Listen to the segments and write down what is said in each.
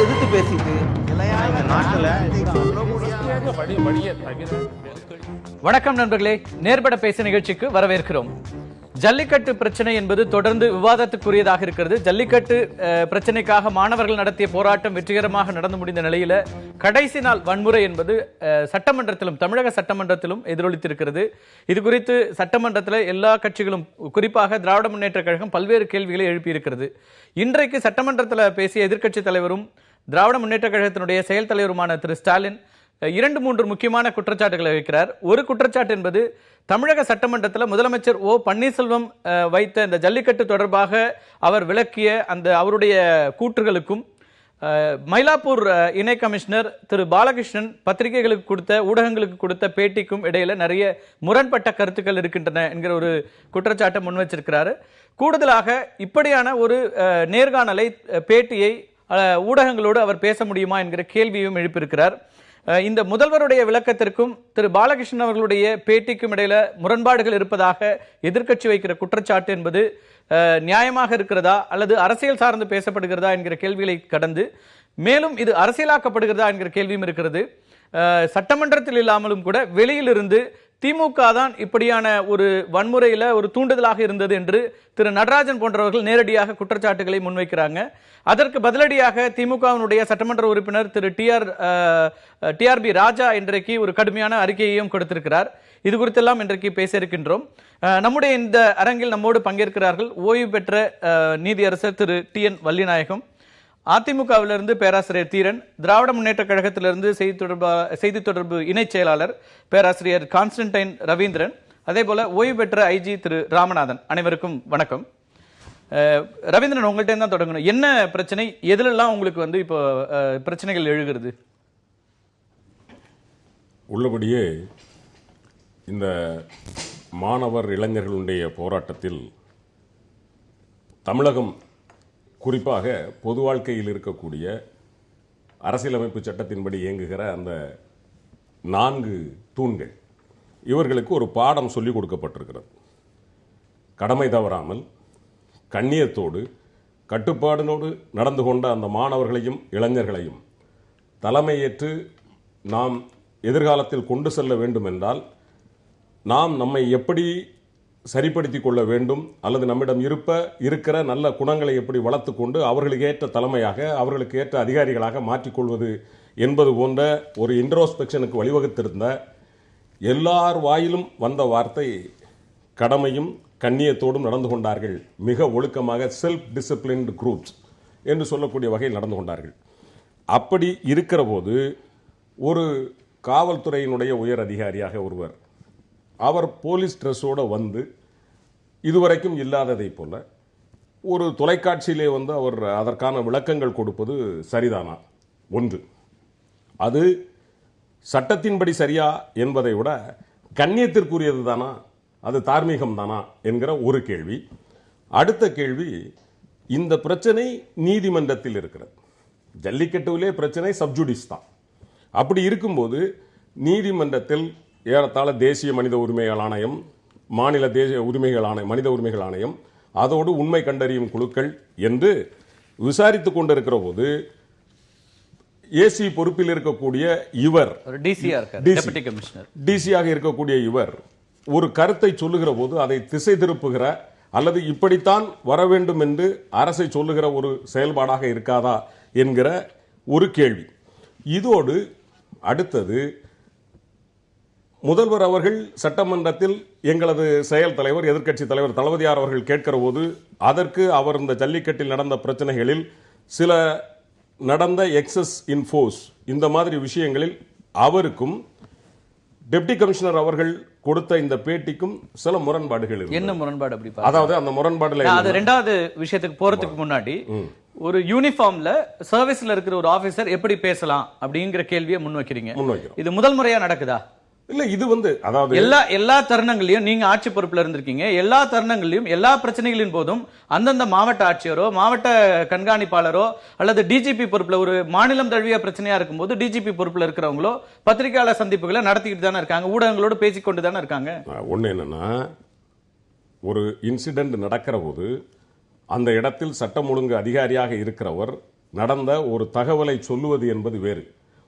எதிர்த்து பேசிட்டு வணக்கம் நண்பர்களே, நேர்பட பேச நிகழ்ச்சிக்கு வரவேற்கிறோம். ஜல்லிக்கட்டு பிரச்சனை என்பது தொடர்ந்து விவாதத்துக்குரியதாக இருக்கிறது. ஜல்லிக்கட்டு பிரச்சனைக்காக மாணவர்கள் நடத்திய போராட்டம் வெற்றிகரமாக நடந்து முடிந்த நிலையில கடைசி நாள் வன்முறை என்பது சட்டமன்றத்திலும், தமிழக சட்டமன்றத்திலும் எதிரொலித்திருக்கிறது. இது குறித்து சட்டமன்றத்தில் எல்லா கட்சிகளும், குறிப்பாக திராவிட முன்னேற்ற கழகம் பல்வேறு கேள்விகளை எழுப்பியிருக்கிறது. இன்றைக்கு சட்டமன்றத்தில் பேசிய எதிர்க்கட்சி தலைவரும் திராவிட முன்னேற்ற கழகத்தினுடைய செயல் தலைவருமான திரு ஸ்டாலின் 2-3 முக்கியமான குற்றச்சாட்டுகளை வைக்கிறார். ஒரு குற்றச்சாட்டு என்பது, தமிழக சட்டமன்றத்தில் முதலமைச்சர் ஓ பன்னீர்செல்வம் வைத்த இந்த ஜல்லிக்கட்டு தொடர்பாக அவர் விளக்கிய அந்த அவருடைய கூற்றுகளுக்கும் மயிலாப்பூர் இணை கமிஷனர் திரு பாலகிருஷ்ணன் பத்திரிகைகளுக்கு கொடுத்த, ஊடகங்களுக்கு கொடுத்த பேட்டிக்கும் இடையில நிறைய முரண்பட்ட கருத்துக்கள் இருக்கின்றன என்கிற ஒரு குற்றச்சாட்டை முன் வச்சிருக்கிறாரு. கூடுதலாக இப்படியான ஒரு நேர்காணலை, பேட்டியை ஊடகங்களோடு அவர் பேச முடியுமா என்கிற கேள்வியும் எழுப்பியிருக்கிறார். இந்த முதல்வருடைய விளக்கத்திற்கும் திரு பாலகிருஷ்ணன் அவர்களுடைய பேட்டிக்கும் இடையில முரண்பாடுகள் இருப்பதாக எதிர்க்கட்சி வைக்கிற குற்றச்சாட்டு என்பது நியாயமாக இருக்கிறதா அல்லது அரசியல் சார்ந்து பேசப்படுகிறதா என்கிற கேள்விகளை கடந்து மேலும் இது அரசியலாக்கப்படுகிறதா என்கிற கேள்வியும் இருக்கிறது. சட்டமன்றத்தில் இல்லாமலும் கூட வெளியிலிருந்து திமுக தான் இப்படியான ஒரு வன்முறையில ஒரு தூண்டுதலாக இருந்தது என்று திரு நடராஜன் போன்றவர்கள் நேரடியாக குற்றச்சாட்டுகளை முன்வைக்கிறாங்க. அதற்கு பதிலடியாக திமுகவினுடைய சட்டமன்ற உறுப்பினர் திரு டிஆர்பி ராஜா இன்றைக்கு ஒரு கடுமையான அறிக்கையையும் கொடுத்திருக்கிறார். இது குறித்தெல்லாம் இன்றைக்கு பேச இருக்கின்றோம். நம்முடைய இந்த அரங்கில் நம்மோடு பங்கேற்கிறார்கள் ஓய்வு பெற்ற நீதியரசர் திரு TN வள்ளிநாயகம், அதிமுகவிலிருந்து பேராசிரியர் தீரன், திராவிட முன்னேற்ற கழகத்திலிருந்து செய்தி தொடர்பு இணை செயலாளர் பேராசிரியர் கான்ஸ்டன்டைன் ரவீந்திரன், அதே போல ஓய்வு பெற்ற IG திரு ராமநாதன். அனைவருக்கும் வணக்கம். ரவீந்திரன், உங்கள்கிட்ட தான் தொடங்கணும். என்ன பிரச்சனை, எதிலெல்லாம் உங்களுக்கு இப்போ பிரச்சனைகள் எழுகிறது? உள்ளபடியே இந்த மாணவர் இளைஞர்களுடைய போராட்டத்தில் தமிழகம், குறிப்பாக பொது வாழ்க்கையில் இருக்கக்கூடிய அரசியலமைப்பு சட்டத்தின்படி இயங்குகிற அந்த 4 தூண்கள், இவர்களுக்கு ஒரு பாடம் சொல்லிக் கொடுக்கப்பட்டிருக்கிறது. கடமை தவறாமல் கண்ணியத்தோடு கட்டுப்பாடுனோடு நடந்து கொண்ட அந்த மாணவர்களையும் இளைஞர்களையும் தலைமையேற்று நாம் எதிர்காலத்தில் கொண்டு செல்ல வேண்டும் என்றால் நாம் நம்மை எப்படி சரிப்படுத்திக் கொள்ள வேண்டும், அல்லது நம்மிடம் இருக்கிற நல்ல குணங்களை எப்படி வளர்த்து கொண்டு அவர்களுக்கு ஏற்ற தலைமையாக, அவர்களுக்கு ஏற்ற அதிகாரிகளாக மாற்றிக்கொள்வது என்பது போன்ற ஒரு இன்ட்ரோஸ்பெக்ஷனுக்கு வழிவகுத்திருந்த எல்லார் வாயிலும் வந்த வார்த்தை கடமையும் கண்ணியத்தோடும் நடந்து கொண்டார்கள், மிக ஒழுக்கமாக செல்ஃப் டிசிப்ளின்டு குரூப்ஸ் என்று சொல்லக்கூடிய வகையில் நடந்து கொண்டார்கள். அப்படி இருக்கிற போது ஒரு காவல்துறையினுடைய உயர் அதிகாரியாக ஒருவர், அவர் போலீஸ் ட்ரெஸ்ஸோடு வந்து இதுவரைக்கும் இல்லாததை போல ஒரு தொலைக்காட்சியிலே வந்து அவர் அதற்கான விளக்கங்கள் கொடுப்பது சரிதானா? ஒன்று, அது சட்டத்தின்படி சரியா என்பதை விட கண்ணியத்திற்குரியது தானா, அது தார்மீகம் தானா என்கிற ஒரு கேள்வி. அடுத்த கேள்வி, இந்த பிரச்சனை நீதிமன்றத்தில் இருக்கிறது. ஜல்லிக்கட்டுவிலே பிரச்சனை சப்ஜுடிஸ் தான். அப்படி இருக்கும்போது நீதிமன்றத்தில் ஏறத்தாழ தேசிய மனித உரிமைகள் ஆணையம், மாநில தேசிய மனித உரிமைகள் ஆணையம், அதோடு உண்மை கண்டறியும் குழுக்கள் என்று விசாரித்துக் கொண்டிருக்கிற போது ஏசி பொறுப்பில் இருக்கக்கூடிய இவர், டிசியாக இருக்கக்கூடிய இவர் ஒரு கருத்தை சொல்லுகிற போது அதை திசை திருப்புகிற அல்லது இப்படித்தான் வர வேண்டும் என்று அரசை சொல்லுகிற ஒரு செயல்பாடாக இருக்காதா என்கிற ஒரு கேள்வி. இதோடு அடுத்தது, முதல்வர் அவர்கள் சட்டமன்றத்தில் எங்களது செயல் தலைவர், எதிர்க்கட்சி தலைவர் தளபதியார் அவர்கள் கேட்கிற போது அதற்கு அவர் இந்த ஜல்லிக்கட்டில் நடந்த பிரச்சனைகளில் சில நடந்த எக்ஸஸ் இன் ஃபோர்ஸ், இந்த மாதிரி விஷயங்களில் அவருக்கும் டெப்டி கமிஷனர் அவர்கள் கொடுத்த இந்த பேட்டிக்கும் சில முரண்பாடுகள். என்ன முரண்பாடு? அப்படி அதாவது அந்த முரண்பாடுல அது ரெண்டாவது விஷயத்துக்கு போறதுக்கு முன்னாடி, ஒரு யூனிஃபார்ம்ல சர்வீஸ்ல இருக்கிற ஒரு ஆபீசர் எப்படி பேசலாம் அப்படிங்கிற கேள்வியை முன்வைக்கிறீங்க. இது முதல் முறையா நடக்குதா? இல்ல, இது வந்து அதாவது எல்லா தருணங்களையும் நீங்க ஆட்சி பொறுப்புல இருந்திருக்கீங்க. எல்லா தருணங்களையும் எல்லா பிரச்சனைகளின் போதும் அந்தந்த மாவட்ட ஆட்சியரோ, மாவட்ட கண்காணிப்பாளரோ அல்லது டிஜிபி பொறுப்புல, ஒரு மாநிலம் தழுவிய பிரச்சனையா இருக்கும்போது டிஜிபி பொறுப்புல இருக்கிறவங்களோ பத்திரிகையாளர் சந்திப்புகளை நடத்திக்கிட்டு தானே இருக்காங்க, ஊடகங்களோடு பேசிக்கொண்டு தானே இருக்காங்க. ஒண்ணு என்னன்னா, ஒரு இன்சிடென்ட் நடக்கிற போது அந்த இடத்தில் சட்டம் ஒழுங்கு அதிகாரியாக இருக்கிறவர் நடந்த ஒரு தகவலை சொல்லுவது என்பது வேறு,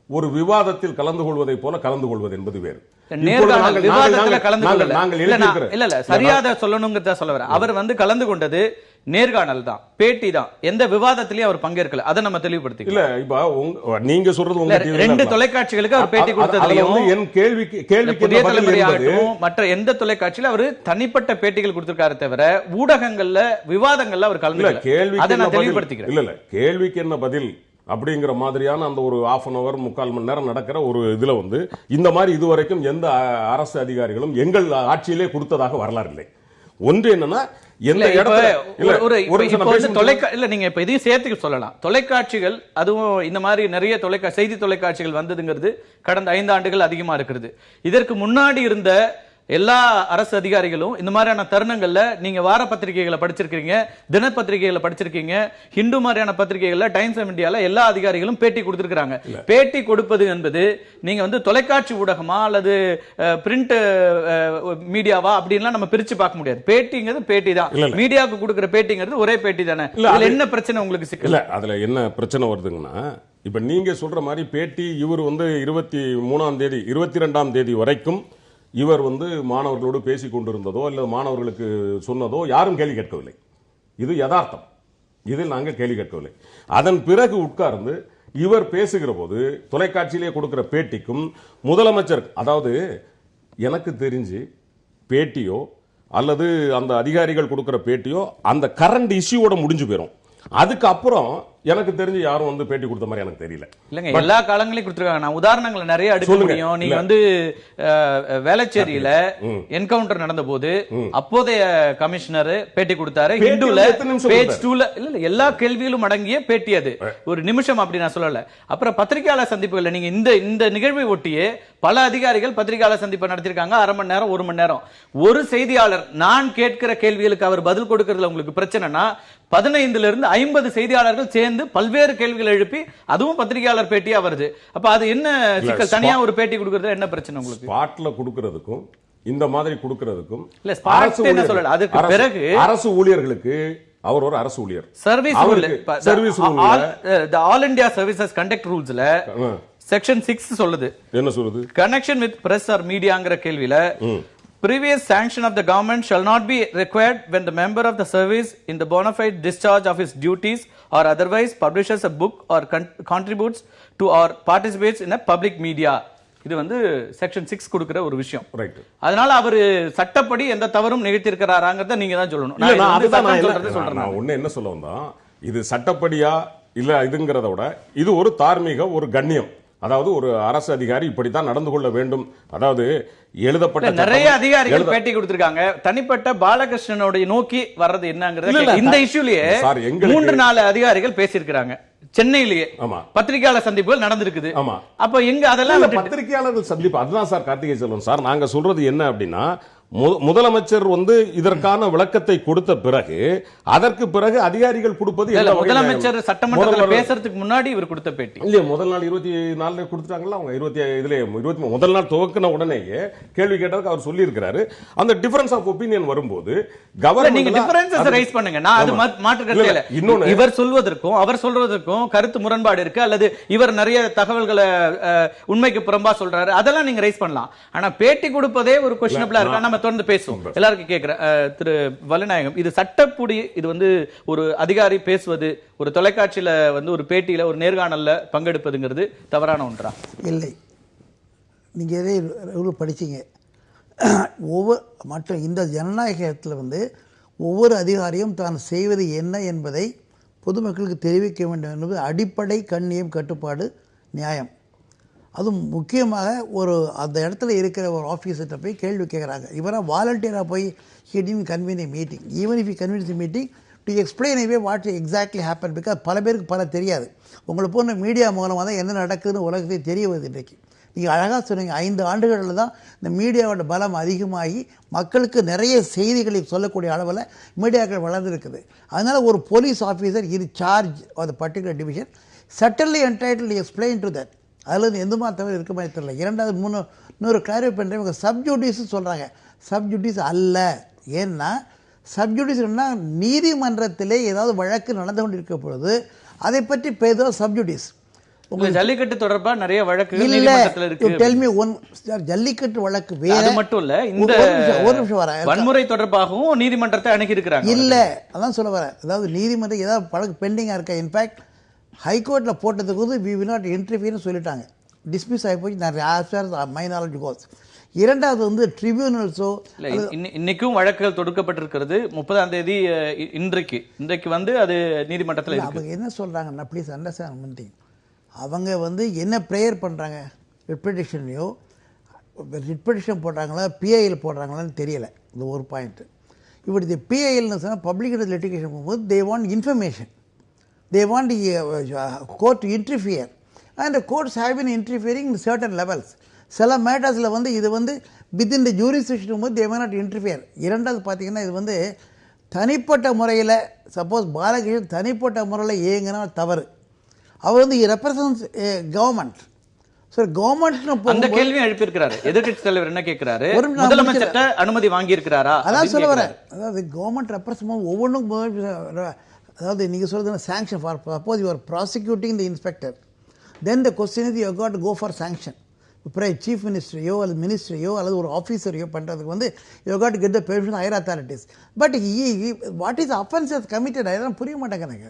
ஒரு விவாதத்தில் கலந்து கொள்வதை போல கலந்து கொள்வது என்பது வேறு. சரியாத சொல்லணுங்கிறத சொல்ல வர அவர் கலந்து கொண்டது நேர்காணல் தான், பேட்டி தான், எந்த விவாதத்திலயும் அவர் பங்கேற்கல. அதை நம்ம தெளிவுபடுத்தி இல்ல. இப்ப நீங்க சொல்றது 2 தொலைக்காட்சிகளுக்கு அவர் பேட்டி கொடுத்ததுலயும் என் கேள்விக்கு மற்ற எந்த தொலைக்காட்சியில அவர் தனிப்பட்ட பேட்டிகள் கொடுத்திருக்காரு தவிர ஊடகங்கள்ல விவாதங்கள்ல அவர் கலந்து கேள்வி அதை நான் தெளிவுபடுத்திக்கிறேன். இல்ல கேள்விக்கு என்ன பதில் அப்படிங்கிற மாதிரியான அந்த ஒரு 1/2 hour 3/4 மணி நேரம் நடக்கிற ஒரு இதுல இந்த மாதிரி இதுவரைக்கும் எந்த அரசு அதிகாரிகளும் எங்கள் ஆட்சியிலே கொடுத்ததாக வரலாறு இல்லை. ஒன்று என்னன்னா எந்த இல்ல நீங்க இப்ப இதையும் சேர்த்து சொல்லலாம். தொலைக்காட்சிகள் அதுவும் இந்த மாதிரி நிறைய செய்தி தொலைக்காட்சிகள் வந்ததுங்கிறது கடந்த 5 ஆண்டுகள் அதிகமா இருக்கிறது. இதற்கு முன்னாடி இருந்த எல்லா அரசு அதிகாரிகளும் இந்த மாதிரியான தருணங்கள்ல நீங்க வார பத்திரிகைகளை படிச்சிருக்கீங்க, தினப்பத்திரிகைகளை படிச்சிருக்கீங்க, ஹிந்து மாதிரியான பத்திரிகைகள்ல, டைம்ஸ் ஆஃப் இந்தியால எல்லா அதிகாரிகளும் பேட்டி கொடுத்திருக்காங்க. பேட்டி கொடுப்பது என்பது நீங்க தொலைக்காட்சி ஊடகமா அல்லது பிரிண்ட் மீடியாவா அப்படின்லாம் நம்ம பிரிச்சு பார்க்க முடியாது. பேட்டிங்கிறது பேட்டி தான். மீடியாவுக்கு கொடுக்கிற பேட்டிங்கிறது ஒரே பேட்டி தானே. இதுல என்ன பிரச்சனை உங்களுக்கு சிக்கல? அதுல என்ன பிரச்சனை வருதுங்கன்னா, இப்ப நீங்க சொல்ற மாதிரி பேட்டி இவர் 23ஆம் தேதி 22ஆம் தேதி வரைக்கும் இவர் மாணவர்களோடு பேசிக் கொண்டிருந்ததோ அல்லது மாணவர்களுக்கு சொன்னதோ யாரும் கேள்வி கேட்கவில்லை. இது யதார்த்தம். இதில் நாங்கள் கேள்வி கேட்கவில்லை. அதன் பிறகு உட்கார்ந்து இவர் பேசுகிற போது தொலைக்காட்சியிலே கொடுக்கிற பேட்டிக்கும் முதலமைச்சர், அதாவது எனக்கு தெரிஞ்சு பேட்டியோ அல்லது அந்த அதிகாரிகள் கொடுக்கிற பேட்டியோ அந்த கரண்ட் இஷ்யூவோட முடிஞ்சு போயிடும். அதுக்கப்புறம் எனக்கு தெரிஞ்சு யாரும் பேட்டி கொடுத்த மாதிரி எனக்கு தெரியல. இல்லங்க, எல்லா காலங்களையும் கொடுத்திருக்காங்க. நான் உதாரணங்களை நிறைய எடுக்க முடியும். நீங்க வேளச்சேரியில என்கவுண்டர் நடந்த போது அப்போதைய கமிஷனர் பேட்டி கொடுத்தாரு. ஹிந்துல பேஜ் 2ல இல்ல எல்லா கேள்விகளும் அடங்கிய பேட்டி. அது ஒரு நிமிஷம் அப்படி நான் சொல்லல. அப்புறம் பத்திரிகையாளர் சந்திப்புகள் நீங்க இந்த நிகழ்வை ஒட்டியே பல அதிகாரிகள் பத்திரிகையாளர் சந்திப்பு நடத்திருக்காங்க. 1/2 மணி நேரம் 1 மணி நேரம். ஒரு செய்தியாளர் நான் கேட்கிற கேள்விகளுக்கு அவர் பதில் கொடுக்கறதுல உங்களுக்கு பிரச்சனைனா 15 இருந்து 50 செய்தியாளர்கள் சேர்ந்து பல்வேறு கேள்விகள் எழுப்பி அதுவும் பத்திரிகையாளர் பேட்டியா வருது. அப்ப அது என்ன சிக்கல்? தனியா ஒரு பேட்டி கொடுக்கிறது என்ன பிரச்சனை உங்களுக்கு? ஸ்பாட்ல கொடுக்கிறதுக்கும் இந்த மாதிரி கொடுக்கிறதுக்கும் இல்ல, ஸ்பாட் என்ன சொல்லல. அதுக்கு பிறகு அரசு ஊழியர்களுக்கு அவர் ஒரு அரசு ஊழியர். Service all India services conduct ரூல்ஸ்ல செக்ஷன் 6 சொல்லுது. என்ன சொல்லுது? கனெக்ஷன் வித் பிரஸ் ஆர் மீடியாங்கிற கேள்வியில previous sanction of the government shall not be required when the member of the service in the bona fide discharge of his duties or otherwise publishes a book or contributes to or participates in a public media. இது section 6 கொடுக்கிற ஒரு விஷயம். Right. அதனால அவர் சட்டப்படி எந்த தவறும் நிகழ்த்தியிருக்கிறாராங்கிறத நீங்க தான் சொல்லணும். நான் ஒண்ணு என்ன சொல்ல வந்தா, இது சட்டப்படியா இல்ல இதுங்கிறத விட இது ஒரு தார்மீக ஒரு கண்ணியம். அதாவது ஒரு அரசு அதிகாரி இப்படித்தான் நடந்து கொள்ள வேண்டும். அதாவது எழுதப்பட்ட நிறைய அதிகாரிகள் பேட்டி கொடுத்திருக்காங்க. தனிப்பட்ட பாலகிருஷ்ணனுடைய நோக்கி வர்றது என்னங்கிறது இந்த இஷ்யூலயே 3-4 அதிகாரிகள் பேசியிருக்கிறாங்க. சென்னையிலேயே பத்திரிகையாளர் சந்திப்புகள் நடந்திருக்குது. அப்ப எங்க அதெல்லாம் பத்திரிகையாளர்கள் சந்திப்பு அதுதான் சார். கார்த்திகை செல்வன் சார், நாங்க சொல்றது என்ன அப்படின்னா, முதலமைச்சர் இதற்கான விளக்கத்தை கொடுத்த பிறகு அதற்கு பிறகு அதிகாரிகள் கொடுப்பது முதலமைச்சர் சட்டமன்றத்தில் பேசுறதுக்கு முன்னாடி இவர் கொடுத்த பேட்டி இல்ல. முதல் நாள் 24 கொடுத்துட்டாங்களா அவங்க? 25 முதல் நாள் துவக்கின உடனேயே கேள்வி கேட்டதுக்கு அவர் சொல்லி இருக்கிறாரு. அந்த டிஃபரன்ஸ் ஆஃப் ஒப்பீனியன் வரும்போது நீங்க டிஃபரன்சஸ் ரைஸ் பண்ணுங்க. நான் அது மாற்று கருத்து இல்ல. இன்னொன்னு, இவர் சொல்வதற்கும் அவர் சொல்றதுக்கும் கருத்து முரண்பாடு இருக்கு, அல்லது இவர் நிறைய தகவல்களை உண்மைக்கு புறம்பா சொல்றாரு, அதெல்லாம் நீங்க ரைஸ் பண்ணலாம். ஆனா பேட்டி கொடுப்பதே ஒரு கொஸ்டினபிளா இருக்கா? நம்ம தொடர்ந்து பேசுவோம். எல்லாருக்கும் கேட்கிறேன். திரு வல்லிநாயகம், இது சட்டப்படி இது ஒரு அதிகாரி பேசுவது, ஒரு தொலைக்காட்சியில ஒரு பேட்டியில ஒரு நேர்காணல்ல பங்கெடுப்பதுங்கிறது தவறான ஒன்றா? இல்லை. நீங்க எதை படிச்சீங்க? மற்ற இந்த ஜனநாயகத்தில் ஒவ்வொரு அதிகாரியும் தான் செய்வது என்ன என்பதை பொதுமக்களுக்கு தெரிவிக்க வேண்டும் என்பது அடிப்படை கண்ணியம், கட்டுப்பாடு, நியாயம். அதுவும் முக்கியமாக அந்த இடத்துல இருக்கிற ஒரு ஆஃபீஸர்கிட்ட போய் கேள்வி கேட்குறாங்க. இவராக வாலண்டியராக போய் he didn't convene a meeting. Even if he convenes a meeting to explain away what exactly happened, because பல பேருக்கு பல தெரியாது. உங்களை போன்ற மீடியா மூலமாக தான் என்ன நடக்குதுன்னு உலகத்தை தெரிய வருது. இன்றைக்கு நீங்கள் அழகாக சொன்னீங்க, 5 ஆண்டுகளில் தான் இந்த மீடியாவோட பலம் அதிகமாகி மக்களுக்கு நிறைய செய்திகளை சொல்லக்கூடிய அளவில் மீடியாக்கள் வளர்ந்துருக்குது. அதனால் ஒரு police officer in charge of the particular division certainly entitled to explain to that. அதில் எந்த மாதிரி தவிர இருக்க மாதிரி தெரியல. 2வது இன்னொரு கிளாரிஃபை பண்ணுறேன். இவங்க சப்ஜூடிஸ் சொல்கிறாங்க. சப்ஜூடிஸ் அல்ல. ஏன்னா சப்ஜுடிஸ்னா நீதிமன்றத்திலே ஏதாவது வழக்கு நடந்து கொண்டிருக்க பொழுது அதை பற்றி பேசுவது சப்ஜுடிஸ். ஜல்லிக்கட்டு தொடர்பா நிறைய வழக்குகள் இல்ல, நீதிமன்றத்துல இருக்கு. tell me one, ஜல்லிக்கட்டு வழக்கு வேற. அது மட்டும் இல்ல, இந்த ஒரு நிமிஷம் வரேன். வன்முறை தொடர்பாகவும் நீதிமன்றத்தை அணுகி இருக்கிறாங்க. இல்ல, அதான் சொல்ல வரேன். அதாவது நீதிமன்றம் ஏதாவது வழக்கு பெண்டிங்கா இருக்கா? இன்ஃபேக்ட் ஹைகோர்ட்ல போட்டதுக்கு வந்து we will not interfere சொல்லிட்டாங்க. டிஸ்மிஸ் ஆகி போய் நான் as far as my knowledge goes. இரண்டாவது வந்து ட்ரிபியூனல்ஸோ இன்னைக்கும் வழக்குகள் தொடுக்கப்பட்டிருக்கிறது. 30ஆம் தேதி இன்றைக்கு வந்து அது நீதிமன்றத்தில் இருக்கு. அவங்க என்ன சொல்றாங்கன்னா, ப்ளீஸ் அண்டர்ஸ்டாண்ட் ஒன் திங், அவங்க வந்து என்ன ப்ரேயர் பண்ணுறாங்க, ரிட் பெட்டிஷன் போடுறாங்களா பிஐஎல் போடுறாங்களான்னு தெரியல. இது ஒரு பாயிண்ட்டு. இப்படி இது பிஐஎல்னு சொன்னால் பப்ளிக் லிட்டிகேஷன் போகும்போது they want information, they want court to interfere and courts have been interfering in certain levels. சில மேட்டர்ஸில் வந்து இது வந்து வித்தின் த ஜூரிஸ்டிக்ஷன் போது தே மே நாட் இன்டர்ஃபியர். இரண்டாவது பார்த்தீங்கன்னா, இது வந்து தனிப்பட்ட முறையில் சப்போஸ் பாலகிருஷ்ணன் தனிப்பட்ட முறையில் ஏங்கினா தவறு. அவர் வந்து ரெப்ரசன்ஸ் கவர்மெண்ட். சார் கவர்மெண்ட் அந்த கேள்வி எழுப்பியிருக்கிறாரு. எதிர்க்கட்சி தலைவர் என்ன கேட்கிறாரு, முதலமைச்சர்கிட்ட அனுமதி வாங்கி இருக்கிறாரா? அதான் சொல்ல வரேன். அதாவது கவர்மெண்ட் ரெப்ரசன்ட் ஒவ்வொன்றும், அதாவது நீங்கள் சொல்றது sanction for suppose you are prosecuting the inspector, then the question is you got to go for sanction. இப்போ சீஃப் மினிஸ்டரையோ அல்லது மினிஸ்டரையோ அல்லது ஒரு ஆஃபீஸரையோ பண்ணுறதுக்கு வந்து you got to get the permission higher authorities. But what is offence is committed, அதெல்லாம் புரிய மாட்டேங்க எனக்கு.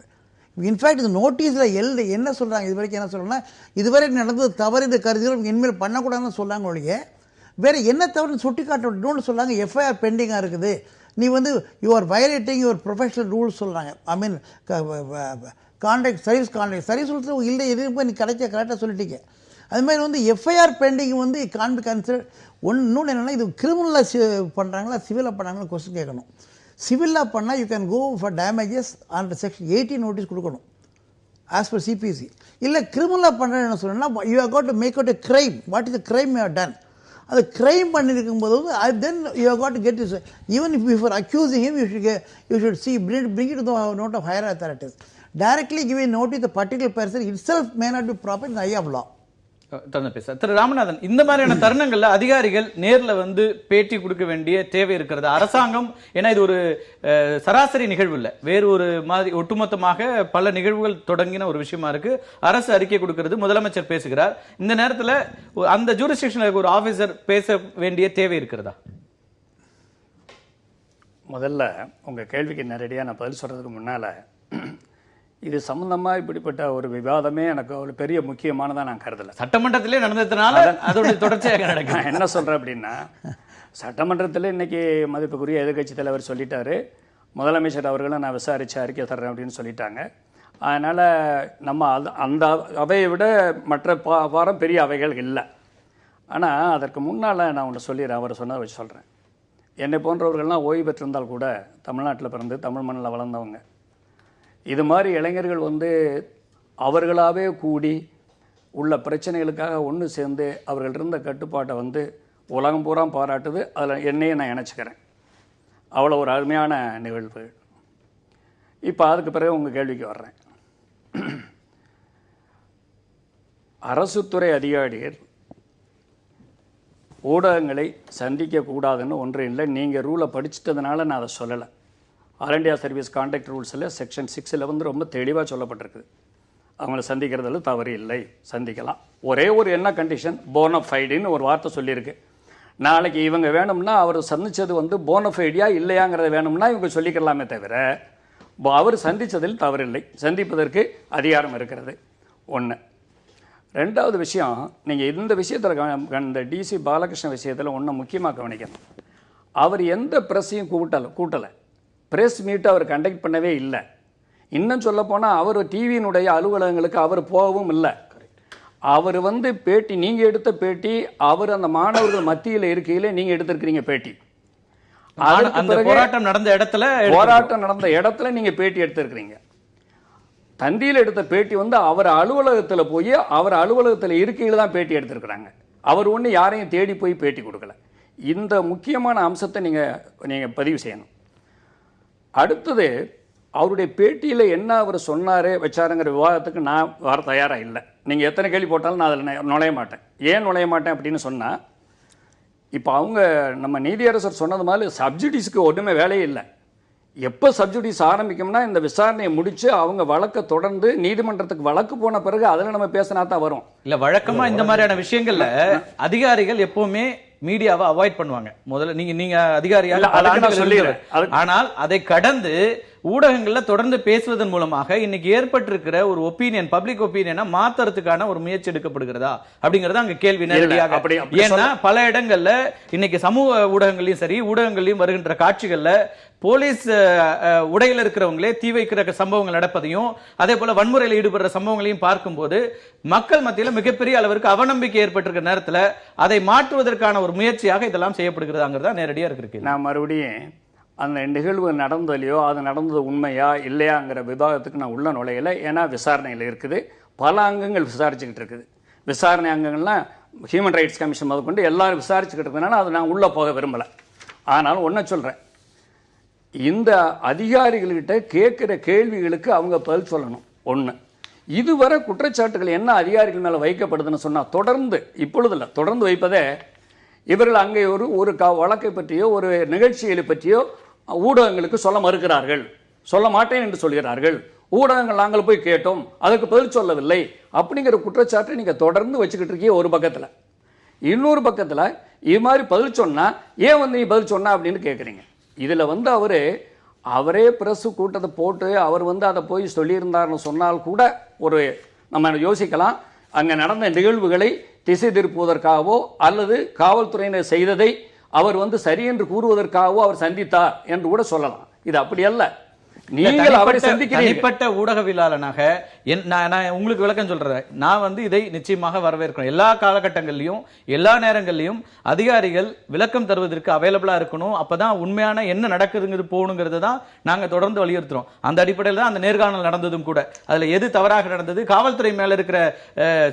இன்ஃபேக்ட் இந்த நோட்டீஸில் என்ன சொல்கிறாங்க, இது வரைக்கும் என்ன சொல்கிறாங்கன்னா, இதுவரை நடந்தது தவறு இந்த கருதிகள் இனிமேல் பண்ணக்கூடாதுன்னு சொல்லாங்க ஒழிய வேறு என்ன தவறுன்னு சுட்டி காட்டணும்னு சொல்கிறாங்க. எஃப்ஐஆர் பெண்டிங்காக இருக்குது, நீ வந்து you are violating your professional rules சொல்கிறாங்க. ஐ மீன் சர்வீஸ் ரூல்ஸ் இல்லை, எதுவும் போய் நீ கரெக்டாக சொல்லிட்டீங்க. அது மாதிரி வந்து எஃப்ஐஆர் பெண்டிங் வந்து கான் பி கன்சிடர். இன்னொன்று என்னென்னா, இது கிரிமினலாக பண்ணுறாங்களா சிவிலாக பண்ணாங்களா கொஸ்டின் கேட்கணும். சிவிலாக பண்ணால் you can go for damages under section 18 notice கொடுக்கணும் ஆஸ் பர் சிபிசி. இல்லை கிரிமினலாக பண்ணுறேன்னு என்ன சொல்லணும்னா, you have got to make out a crime. What is the crime you have done? அது கிரைம் பண்ணியிருக்கும் போது வந்து then you have got to get is even if before accusing him you should see bring it to the note of higher authorities. Directly giving notice the particular person itself may not be proper in the eye of law. திரு ராமநாதன், இந்த மாதிரியான தருணங்கள்ல அதிகாரிகள் நேர்ல வந்து பேட்டி கொடுக்க வேண்டிய தேவை இருக்கிறது. அரசாங்கம், ஏன்னா இது ஒரு சராசரி நிகழ்வு இல்ல, வேறு ஒரு மாதிரி ஒட்டுமொத்தமாக பல நிகழ்வுகள் தொடங்கின ஒரு விஷயமா இருக்கு. அரசு அறிக்கை கொடுக்கிறது, முதலமைச்சர் பேசுகிறார். இந்த நேரத்துல அந்த ஜூரிஸ்டிக்ஷன்ல ஒரு ஆபீசர் பேச வேண்டிய தேவை இருக்கிறதா? முதல்ல உங்க கேள்விக்கு நேரடியாக நான் பதில் சொல்றதுக்கு முன்னால, இது சம்பந்தமா இப்படிப்பட்ட ஒரு விவாதமே எனக்கு ஒரு பெரிய முக்கியமானதா நான் கருதல. சட்டமன்றத்திலே நடந்ததுனால அதோட தொடர்ச்சியாக நடக்கும். நான் என்ன சொல்றேன் அப்படின்னா, சட்டமன்றத்தில் இன்னைக்கு மதிப்புக்குரிய எதிர்கட்சி தலைவர் சொல்லிட்டாரு, முதலமைச்சர் அவர்களும் நான் விசாரிச்சு அறிக்கை தர்றேன் அப்படின்னு சொல்லிட்டாங்க. அதனால நம்ம அந்த அவையை விட மற்ற வாரம் பெரிய அவைகள் இல்லை. ஆனால் அதற்கு முன்னால் நான் ஒன்று சொல்லிடுறேன், அவர் சொன்னதை வச்சு சொல்கிறேன். என்னை போன்றவர்கள்லாம் ஓய்வு பெற்றிருந்தால் கூட தமிழ்நாட்டில் பிறந்து தமிழ் மண்ணில் வளர்ந்தவங்க. இது மாதிரி இளைஞர்கள் வந்து அவர்களாகவே கூடி உள்ள பிரச்சனைகளுக்காக ஒன்று சேர்ந்து அவர்கள் இருந்த கட்டுப்பாட்டை வந்து உலகம் பூரா பாராட்டுது. அதில் என்னையே நான் இணைச்சிக்கிறேன். அவ்வளோ ஒரு அருமையான நிகழ்வு. இப்போ அதுக்கு பிறகு உங்கள் கேள்விக்கு வர்றேன். அரசுத்துறை அதிகாரிகள் ஊடகங்களை சந்திக்கக்கூடாதுன்னு ஒன்றும் இல்லை. நீங்கள் ரூலை படிச்சிட்டதுனால நான் அதை சொல்லலை. ஆல் இண்டியா சர்வீஸ் கான்டாக்ட் ரூல்ஸில் செக்ஷன் 6 வந்து ரொம்ப தெளிவாக சொல்லப்பட்டிருக்குது. அவங்கள சந்திக்கிறதுல தவறு இல்லை, சந்திக்கலாம். ஒரே ஒரு என்ன கண்டிஷன், போனஃபைடுன்னு ஒரு வார்த்தை சொல்லியிருக்கு. நாளைக்கு இவங்க வேணும்னா அவர் சந்தித்தது வந்து போனஃபைடியா இல்லையாங்கிறத வேணும்னா இவங்க சொல்லிக்கலாமே தவிர அவர் சந்தித்ததில் தவறில்லை, சந்திப்பதற்கு அதிகாரம் இருக்கிறது. ஒன்று. ரெண்டாவது விஷயம், நீங்கள் இந்த விஷயத்தில் இந்த டிசி பாலகிருஷ்ணன் விஷயத்தில் ஒன்று முக்கியமாக கவனிக்கணும். அவர் எந்த ப்ரெஸ்ஸையும் கூட்டலை. ப்ரெஸ் மீட் அவர் கண்டக்ட் பண்ணவே இல்லை. இன்னும் சொல்ல போனால் அவர் டிவியினுடைய அலுவலகங்களுக்கு அவர் போகவும் இல்லை. அவர் வந்து பேட்டி, நீங்கள் எடுத்த பேட்டி, அவர் அந்த மாணவர்கள் மத்தியில் இருக்கையிலே நீங்கள் எடுத்திருக்கிறீங்க பேட்டி. போராட்டம் நடந்த இடத்துல நீங்கள் பேட்டி எடுத்திருக்கிறீங்க. தந்தியில் எடுத்த பேட்டி வந்து அவர் அலுவலகத்தில் போய் அவர் அலுவலகத்தில் இருக்கையில் தான் பேட்டி எடுத்திருக்கிறாங்க. அவர் ஒன்று யாரையும் தேடி போய் பேட்டி கொடுக்கல. இந்த முக்கியமான அம்சத்தை நீங்கள் பதிவு செய்யணும். அடுத்தது, அவருடைய பேட்டியில் என்ன அவர் சொன்னார் வச்சாருங்கிற விவாதத்துக்கு நான் வர தயாராக இல்லை. நீங்கள் எத்தனை கேள்வி போட்டாலும் நான் அதில் நுழைய மாட்டேன். ஏன் நுழைய மாட்டேன் அப்படின்னு சொன்னால், இப்போ அவங்க நம்ம நீதியரசர் சொன்னது மாதிரி சப்ஜுடிஸ்க்கு ஒன்றுமே வேலையே இல்லை. எப்போ சப்ஜுடிஸ் ஆரம்பிக்கும்னா இந்த விசாரணையை முடிச்சு அவங்க வழக்கை தொடர்ந்து நீதிமன்றத்துக்கு வழக்கு போன பிறகு அதில் நம்ம பேசினா தான் வரும். இல்ல வழக்கமா இந்த மாதிரியான விஷயங்கள்ல அதிகாரிகள் எப்பவுமே மீடியாவை அவாய்ட் பண்ணுவாங்க. முதல்ல நீங்க அதிகாரியாக சொல்லிடுறேன். ஆனால் அதை கடந்து ஊடகங்கள்ல தொடர்ந்து பேசுவதன் மூலமாக இன்னைக்கு ஏற்பட்டிருக்கிற ஒரு ஒப்பீனியன், பப்ளிக் ஒப்பீனியனை மாத்துறதுக்கான ஒரு முயற்சி எடுக்கப்படுகிறதா அப்படிங்கறது அங்க கேள்வி நேரடியாக. ஏன்னா பல இடங்கள்ல இன்னைக்கு சமூக ஊடகங்களையும் சரி ஊடகங்களையும் வருகின்ற காட்சிகள்ல போலீஸ் உடையில இருக்கிறவங்களே தீ வைக்கிற சம்பவங்கள் நடப்பதையும் அதே போல வன்முறையில் ஈடுபடுற சம்பவங்களையும் பார்க்கும்போது மக்கள் மத்தியில மிகப்பெரிய அளவிற்கு அவநம்பிக்கை ஏற்பட்டிருக்கிற நேரத்துல அதை மாற்றுவதற்கான ஒரு முயற்சியாக இதெல்லாம் செய்யப்படுகிறதாங்கிறதா நேரடியா இருக்கு. நான் மறுபடியும் அந்த நிகழ்வு நடந்தலையோ அது நடந்தது உண்மையா இல்லையாங்கிற விவாதத்துக்கு நான் உள்ள நுழையலை. ஏன்னா விசாரணையில் இருக்குது, பல அங்கங்கள் விசாரிச்சுக்கிட்டு இருக்குது. விசாரணை அங்கங்கள்லாம் ஹியூமன் ரைட்ஸ் கமிஷன் முதற்கொண்டு எல்லாரும் விசாரிச்சுக்கிட்டு இருக்கிறதுனால அது நான் உள்ளே போக விரும்பலை. ஆனாலும் ஒன்றை சொல்கிறேன், இந்த அதிகாரிகள்கிட்ட கேட்குற கேள்விகளுக்கு அவங்க பதில் சொல்லணும். ஒன்று, இதுவரை குற்றச்சாட்டுகள் என்ன அதிகாரிகள் மேலே வைக்கப்படுதுன்னு சொன்னால் தொடர்ந்து இப்பொழுதில்லை தொடர்ந்து வைப்பதே இவர்கள் அங்கே ஒரு வழக்கை பற்றியோ ஒரு நிகழ்ச்சிகளை பற்றியோ ஊடகங்களுக்கு சொல்ல மறுக்கிறார்கள், சொல்ல மாட்டேன் என்று சொல்கிறார்கள். ஊடகங்கள் நாங்கள் போய் கேட்டோம், அதுக்கு பதில் சொல்லவில்லை அப்படிங்கிற குற்றச்சாட்டை நீங்கள் தொடர்ந்து வச்சுக்கிட்டு இருக்கீங்க ஒரு பக்கத்தில். இன்னொரு பக்கத்தில் இது மாதிரி பதில் சொன்னால் ஏன் வந்து நீ பதில் சொன்னா அப்படின்னு கேட்குறீங்க. இதில் வந்து அவரே பிரஸ் கூட்டத்தை போட்டு அவர் வந்து அதை போய் சொல்லியிருந்தார்னு சொன்னால் கூட ஒரு நம்ம யோசிக்கலாம். அங்கே நடந்த நிகழ்வுகளை திசை திருப்புவதற்காகவோ அல்லது காவல்துறையினர் செய்ததை அவர் வந்து சரி என்று கூறுவதற்காகவோ அவர் சந்தித்தார் என்று கூட சொல்லலாம். இது அப்படி அல்ல. நீங்கள் அவரை தனிப்பட்ட ஊடகவியலாளனாக நான் உங்களுக்கு விளக்கம் சொல்றேன். நான் வந்து இதை நிச்சயமாக வரவேற்கணும். எல்லா காலகட்டங்களிலும் எல்லா நேரங்களிலும் அதிகாரிகள் விளக்கம் தருவதற்கு அவைலபிளா இருக்கணும். அப்பதான் உண்மையான என்ன நடக்குதுங்கிறது போகணுங்கிறது தான் நாங்க தொடர்ந்து வலியுறுத்துறோம். அந்த அடிப்படையில் தான் அந்த நேர்காணல் நடந்ததும் கூட. அதுல எது தவறாக நடந்தது, காவல்துறை மேல இருக்கிற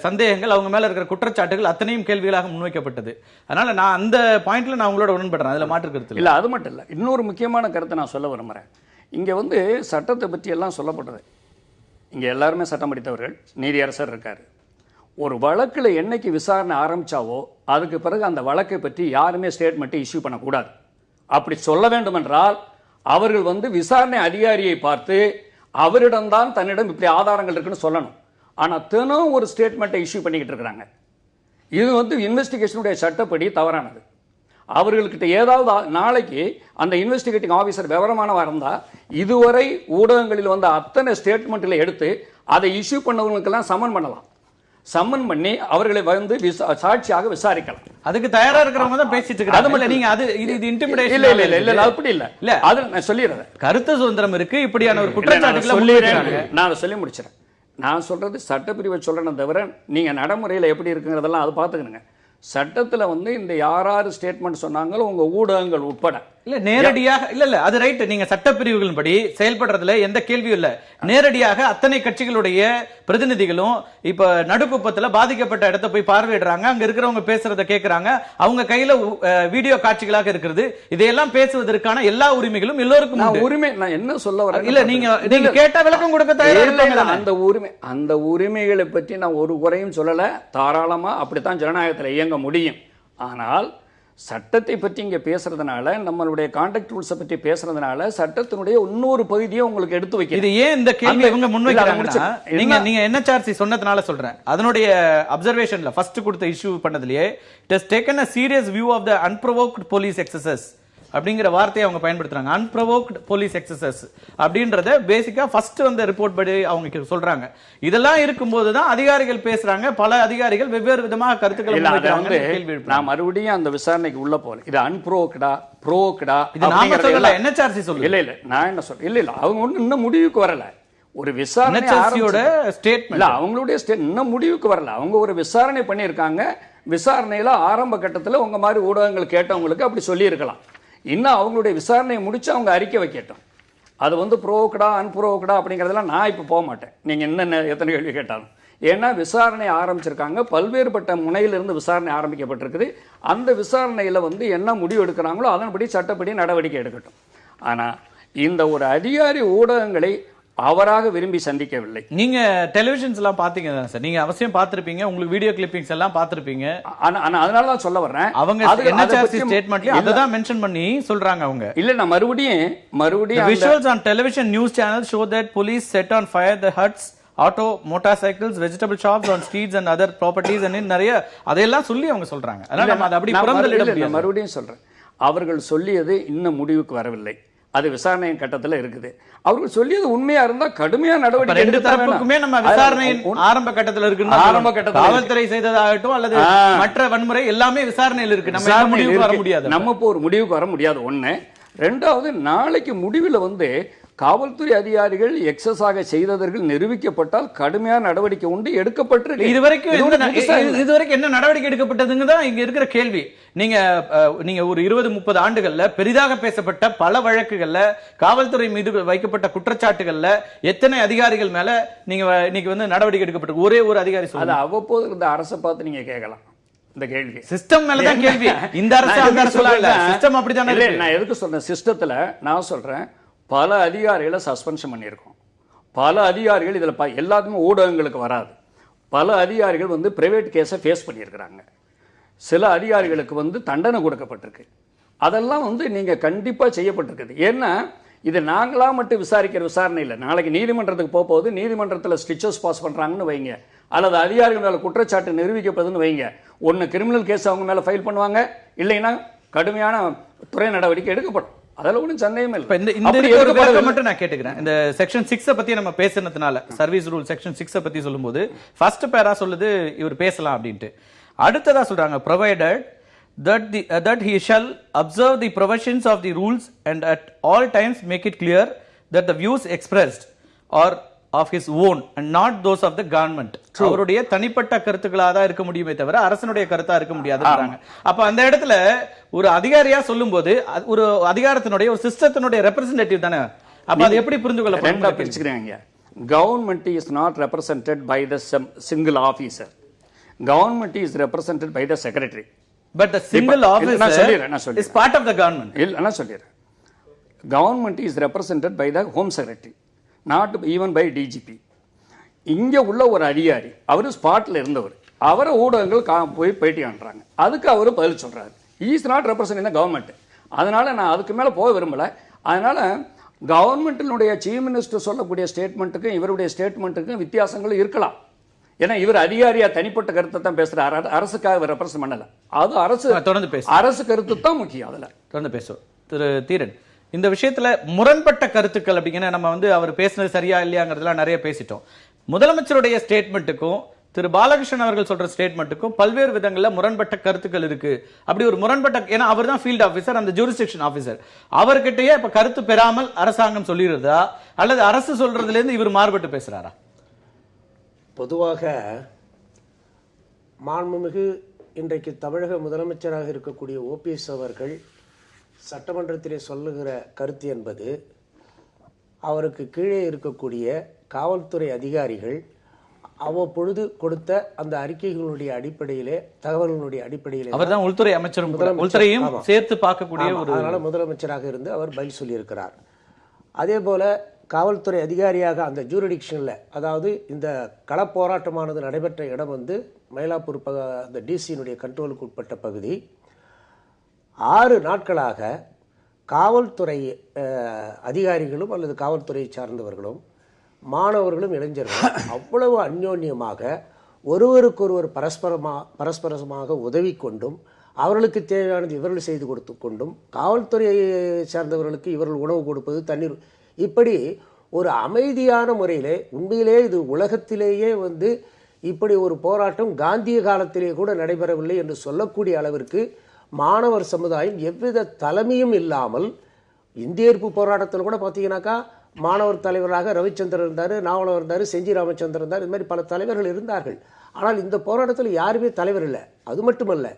சந்தேகங்கள், அவங்க மேல இருக்கிற குற்றச்சாட்டுகள் அத்தனையும் கேள்விகளாக முன்வைக்கப்பட்டது. அதனால நான் அந்த பாயிண்ட்ல நான் உங்களோட உடன்படுறேன். அதுல மாற்று கருத்து இல்ல. அது மட்டும் இல்ல, இன்னொரு முக்கியமான கருத்தை நான் சொல்ல விரும்புறேன். இங்கே வந்து சட்டத்தை பற்றி எல்லாம் சொல்லப்பட்டது. இங்கே எல்லாருமே சட்டம் படித்தவர்கள், நீதியரசர் இருக்கார். ஒரு வழக்கில் என்னைக்கு விசாரணை ஆரம்பித்தாவோ அதுக்கு பிறகு அந்த வழக்கை பற்றி யாருமே ஸ்டேட்மெண்ட்டை இஷ்யூ பண்ணக்கூடாது. அப்படி சொல்ல வேண்டும் என்றால் அவர்கள் வந்து விசாரணை அதிகாரியை பார்த்து அவரிடம்தான் தன்னிடம் இப்படி ஆதாரங்கள் இருக்குன்னு சொல்லணும். ஆனால் தினம் ஒரு ஸ்டேட்மெண்ட்டை இஷ்யூ பண்ணிக்கிட்டு இருக்கிறாங்க. இது வந்து இன்வெஸ்டிகேஷனுடைய சட்டப்படி தவறானது. அவர்கள்கிட்ட ஏதாவது நாளைக்கு அந்த இன்வெஸ்டிகேட்டிங் ஆஃபீஸர் விவரமானவா இருந்தால் இதுவரை ஊடகங்களில் வந்த அத்தனை ஸ்டேட்மெண்ட்டில் எடுத்து அதை இஷ்யூ பண்ணவங்களுக்கெல்லாம் சம்மன் பண்ணலாம். சம்மன் பண்ணி அவர்களை வந்து சாட்சியாக விசாரிக்கலாம். அதுக்கு தயாரா இருக்கிறவங்க தான் பேசிட்டு இருக்காங்க. நீங்க அது இது இன்டிமிடேஷன் இல்ல அப்படி இல்ல. இல்ல அது நான் சொல்லிடுறேன். கருத்து சுதந்திரம் இருக்கு. இப்படியான ஒரு குற்றச்சாட்டுகளை சொல்லிடுறேன். நான் அதை சொல்லி முடிச்சிடறேன். நான் சொல்றது சட்டப்பிரிவை சொல்றேன் தவிர நீங்க நடைமுறையில் எப்படி இருக்குங்கிறதெல்லாம் அது பார்த்துக்கணுங்க. சட்டத்தில் வந்து இந்த யாராரு ஸ்டேட்மெண்ட் சொன்னாங்களோ உங்க ஊடகங்கள் உட்பட இல்ல நேரடியாக இல்ல அது ரைட். நீங்க சட்டப்பிரிவுகளின் படி செயல்படுறதுல எந்த கேள்வியும் இல்ல. நேரடியாக அத்தனை கட்சிகளுடைய பிரதிநிதிகளும் இப்ப நடுக்குப்பத்துல பாதிக்கப்பட்ட இடத்தை போய் பார்வையிடுறாங்க. அங்க இருக்கிறவங்க பேசுறத கேட்கறாங்க. அவங்க கையில வீடியோ காட்சிகளாக இருக்கிறது. இதையெல்லாம் பேசுவதற்கான எல்லா உரிமைகளும் எல்லோருக்கும் உரிமை. நான் என்ன சொல்ல வரேன், இல்ல நீங்க கேட்ட விளக்கம் கொடுக்க தயாரா அந்த உரிமைகளை பற்றி நான் ஒரு குறையும் சொல்லல. தாராளமா அப்படித்தான் ஜனநாயகத்தில் இயங்க முடியும். ஆனால் சட்டத்தை பற்றி இங்க பேசுறதுனால, நம்மளுடைய கான்டாக்ட் ரூல்ஸை பற்றி பேசுறதுனால சட்டத்தினுடைய இன்னொரு பகுதியை உங்களுக்கு எடுத்து வைக்க. இது ஏன் இந்த கேள்வி இவங்க முன்வைக்கிறாங்க? நீங்க NHRC சொன்னதுனால சொல்றேன். அதனுடைய அப்சர்வேஷன்ல ஃபர்ஸ்ட் கொடுத்த issue பண்ணதுலயே it has taken a serious view of the unprovoked police excesses அப்படிங்கிற வார்த்தையை அவங்க பயன்படுத்துறாங்க. அன்புரோவோக்ட் போலீஸ் எக்ஸசஸ் அப்படின்றத பேசிக்கா ஃபர்ஸ்ட் வந்த ரிப்போர்ட் படி அவங்க சொல்றாங்க. இதெல்லாம் இருக்கும்போது தான் அதிகாரிகள் பேசுறாங்க. பல அதிகாரிகள் வெவ்வேறு விதமாக கருத்துக்களை முன்வைக்கிறாங்க. நான் மறுபடியும் அந்த விசாரணைக்கு உள்ள போல இது அன்புரோக்டா ப்ரோக்டா இது நாம சொல்லல, NHRC சொல்லுது. இல்ல நான் என்ன சொல்றேன், இல்ல அவங்க ஒண்ணு இன்னும் முடிவுக்கு வரல. ஒரு விசாரணை ஸ்டேட்மென்ட் அவங்களுடைய இன்னும் முடிவுக்கு வரல. அவங்க ஒரு விசாரணை பண்ணியிருக்காங்க. விசாரணையில ஆரம்ப கட்டத்தில் உங்க மாதிரி ஊடகங்கள் கேட்டவங்களுக்கு அப்படி சொல்லி இருக்கலாம். இன்னும் அவங்களுடைய விசாரணையை முடிச்சு அவங்க அறிக்கை வைக்கட்டும். அது வந்து ப்ரோக்கடா அன்புரோக்கடா அப்படிங்கிறதெல்லாம் நான் இப்போ போக மாட்டேன். நீங்கள் என்னென்ன எத்தனை கேள்வி கேட்டாலும். ஏன்னா விசாரணை ஆரம்பிச்சிருக்காங்க. பல்வேறுபட்ட முனையிலிருந்து விசாரணை ஆரம்பிக்கப்பட்டிருக்குது. அந்த விசாரணையில் வந்து என்ன முடிவு எடுக்கிறாங்களோ அதன்படி சட்டப்படி நடவடிக்கை எடுக்கட்டும். ஆனால் இந்த ஒரு அதிகாரி ஊடகங்களை அவராக விரும்பி சந்திக்கவில்லை. நீங்க டெலிவிஷன்ஸ் எல்லாம் பாத்தீங்க தான் சார், நீங்க அவசியம் பார்த்திருப்பீங்க, உங்களுக்கு வீடியோ கிளிப்பிங்ஸ் எல்லாம் பார்த்திருப்பீங்க. அதனால தான் சொல்ல வர்றேன், அவங்க NHRC ஸ்டேட்மென்ட்ல அததான் மென்ஷன் பண்ணி சொல்றாங்க அவங்க. இல்ல நான் மறுபடியும் visuals on television news channels show that police set on fire the huts, auto, motorcycles, vegetable shops on streets and other properties and நிறைய அதையெல்லாம் சொல்லி அவங்க சொல்றாங்க. அதனால நம்ம அதை அப்படி புறந்தள்ளிட முடியாது. மறுபடியும் சொல்றேன், அவர்கள் சொல்லியது இன்னும் முடிவுக்கு வரவில்லை, அது விசாரணை கட்டத்துல இருக்குது. அவர்கள் சொல்லியது உண்மையா இருந்தா கடுமையா நடவடிக்கை ரெண்டு தரப்புக்குமே நம்ம விசாரணையின் ஆரம்ப கட்டத்துல இருக்கு. ஆரம்ப கட்டத்துல காவல்துறை செய்ததாகட்டும் அல்லது மற்ற வன்முறை எல்லாமே விசாரணையில் இருக்கு. நம்ம முடிவுக்கு வர முடியாது, நம்ம இப்போ ஒரு முடிவுக்கு வர முடியாது. ஒண்ணு. ரெண்டாவது, நாளைக்கு முடிவில் காவல்துறை அதிகாரிகள் எக்ஸஸாக செய்தவர்கள் நிரூபிக்கப்பட்டால் கடுமையான நடவடிக்கை உண்டு, எடுக்கப்பட்டிருக்கு. இதுவரைக்கும் என்ன நடவடிக்கை எடுக்கப்பட்டதுங்க தான் இங்க இருக்கிற கேள்வி. நீங்க ஒரு 20-30 ஆண்டுகள்ல பெரிதாக பேசப்பட்ட பல வழக்குகள்ல காவல்துறை மீது வைக்கப்பட்ட குற்றச்சாட்டுகள்ல எத்தனை அதிகாரிகள் மேல நீங்க இன்னைக்கு நடவடிக்கை எடுக்கப்பட்டிருக்கு? ஒரே ஒரு அதிகாரி சொல்லுங்க. அது அவ்வப்போது இந்த அரசை பார்த்து நீங்க கேட்கலாம். இந்த கேள்வி சிஸ்டம் மேல தான் கேள்வி. இந்த அரசு அந்த அரசு இல்ல, சிஸ்டம் அப்படிதானே இருக்கு. நான் எதுக்கு சொல்றேன், சிஸ்டத்துல நான் சொல்றேன், பல அதிகாரிகளை சஸ்பென்ஷன் பண்ணியிருக்கோம். பல அதிகாரிகள் இதுல எல்லாத்துமே ஊடகங்களுக்கு வராது. பல அதிகாரிகள் பிரைவேட் கேஸை ஃபேஸ் பண்ணியிருக்கிறாங்க. சில அதிகாரிகளுக்கு தண்டனை கொடுக்கப்பட்டிருக்கு. அதெல்லாம் நீங்க கண்டிப்பா செய்யப்பட்டிருக்குது. ஏன்னா இது நாங்களா மட்டும் விசாரிக்கிற விசாரணை இல்லை. நாளைக்கு நீதிமன்றத்துக்கு போகும்போது நீதிமன்றத்தில் ஸ்டிச்சஸ் பாஸ் பண்றாங்கன்னு வைங்க, அல்லது அதிகாரிகள் மேல குற்றச்சாட்டு நிரூபிக்கப்படுதுன்னு வைங்க, ஒன்னு கிரிமினல் கேஸ் அவங்க மேல ஃபைல் பண்ணுவாங்க, இல்லைன்னா கடுமையான துறை நடவடிக்கை எடுக்கப்படும். அதெல்லாம் ஒன்றும் சந்தேகமே இல்லை. இந்த மட்டும் நான் கேட்டுக்கிறேன். இந்த செக்ஷன் 6 பத்தி நம்ம பேசுனதுனால, சர்வீஸ் ரூல் செக்ஷன் 6 பத்தி சொல்லும்போது ஃபர்ஸ்ட் பேரா சொல்லுது இவர் பேசலாம் அப்படின்ட்டு. அடுத்ததா சொல்றாங்க provided that he shall observe the provisions of the rules and at all times make it clear that the views expressed are of his own and not those of the government. அவருடைய தனிப்பட்ட கருத்துக்களா தான் இருக்க முடியுமே தவிர அரசனுடைய கருத்தா இருக்க முடியாதுன்றாங்க. அப்ப அந்த இடத்துல ஒரு அதிகாரியா சொல்லும்போது ஒரு அதிகாரத்தினுடைய ஒரு சிஸ்டத்தினுடைய ரெப்ரசன்டேட்டிவ் தானே. அப்ப அது எப்படி புரிந்து கொள்ள பிரிச்சுக்கிறாங்க? Government is not represented by the single officer. Government is represented by the secretary. But the single officer is part of the government. இல்ல நான் சொல்லிறேன். Government is represented by the Home Secretary, not even by DGP. இங்க உள்ள ஒரு அதிகாரி அவர் ஸ்பாட்ல இருந்தவர், அவரை ஊடகங்கள் போய் பேட்டி காண்றாங்க, அதுக்கு அவர் பதில் சொல்றாரு. he is not representing the government. அதனால நான் அதுக்கு மேல போக விரும்பல. அதனால கவர்மெண்டினுடைய சீஃப் மினிஸ்டர் சொல்லக்கூடிய ஸ்டேட்மெண்ட்டுக்கும் இவருடைய ஸ்டேட்மெண்ட்டுக்கும் வித்தியாசங்கள் இருக்கலாம். ஏன்னா இவர் அதிகாரியா தனிப்பட்ட கருத்தை தான் பேசுறாரு, அரசுக்காக ரெப்ரசன்ட் பண்ணல. அது அரசு கருத்து தான் முக்கியம். அதுல தொடர்ந்து பேசுவோம். திரு தீரன், இந்த விஷயத்துல முரண்பட்ட கருத்துக்கள் அப்படிங்கிற நம்ம அவர் பேசுனது சரியா இல்லையாங்கிறதுலாம் நிறைய பேசிட்டோம். முதலமைச்சருடைய ஸ்டேட்மெண்ட்டுக்கும் திரு பாலகிருஷ்ணன் அவர்கள் சொல்ற ஸ்டேட்மெண்ட்டுக்கும் பல்வேறு விதங்கள்ல முரண்பட்ட கருத்துக்கள் இருக்கு. அப்படி ஒரு முரண்பட்ட, ஏன்னா அவர் தான் ஃபீல்ட் ஆபீசர், அந்த ஜூரிஸ்டிக்ஷன் ஆபீசர், அவர்கிட்டயே இப்ப கருத்து பெறாமல் அரசாங்கம் சொல்லிடுறதா அல்லது அரசு சொல்றதுல இருந்து இவர் மாறுபட்டு பேசுறாரா? பொதுவாக மாண்புமிகு இன்றைக்கு தமிழக முதலமைச்சராக இருக்கக்கூடிய OPS அவர்கள் சட்டமன்றத்திலே சொல்லுகிற கருத்து என்பது அவருக்கு கீழே இருக்கக்கூடிய காவல்துறை அதிகாரிகள் அவ்வப்பொழுது கொடுத்த அந்த அறிக்கைகளுடைய அடிப்படையிலே, தகவல்களுடைய அடிப்படையிலே, அவர்தான் உள்துறை அமைச்சரும் உள்துறையும் சேர்த்து பார்க்கக்கூடிய ஒரு, அதனால முதலமைச்சராக இருந்து அவர் பதில் சொல்லியிருக்கிறார். அதே போல காவல்துறை அதிகாரியாக அந்த ஜூரிடிக்ஷனில், அதாவது இந்த களப்போராட்டமானது நடைபெற்ற இடம் மயிலாப்பூர் அந்த டிசியினுடைய கண்ட்ரோலுக்கு உட்பட்ட பகுதி. 6 நாட்களாக காவல்துறை அதிகாரிகளும் அல்லது காவல்துறையை சார்ந்தவர்களும் மாணவர்களும் இளைஞர்களும் அவ்வளவு அந்யோன்யமாக ஒருவருக்கொருவர் பரஸ்பரமாக உதவி கொண்டும் அவர்களுக்கு தேவையானது இவர்கள் செய்து கொடுத்து கொண்டும், காவல்துறையை சார்ந்தவர்களுக்கு இவர்கள் உணவு கொடுப்பது, தண்ணீர், இப்படி ஒரு அமைதியான முறையிலே, உண்மையிலே இது உலகத்திலேயே இப்படி ஒரு போராட்டம் காந்திய காலத்திலே கூட நடைபெறவில்லை என்று சொல்லக்கூடிய அளவிற்கு மாணவர் சமுதாயம் எவ்வித தலைமையும் இல்லாமல், இந்திய எதிர்ப்பு போராட்டத்தில் கூட பார்த்தீங்கன்னாக்கா மாணவர் தலைவராக ரவிச்சந்திரன் இருந்தார், நாவலர் இருந்தார், செஞ்சி ராமச்சந்திரன் இருந்தார், இது மாதிரி பல தலைவர்கள் இருந்தார்கள். ஆனால் இந்த போராட்டத்தில் யாருமே தலைவர் இல்லை. அது மட்டுமல்ல,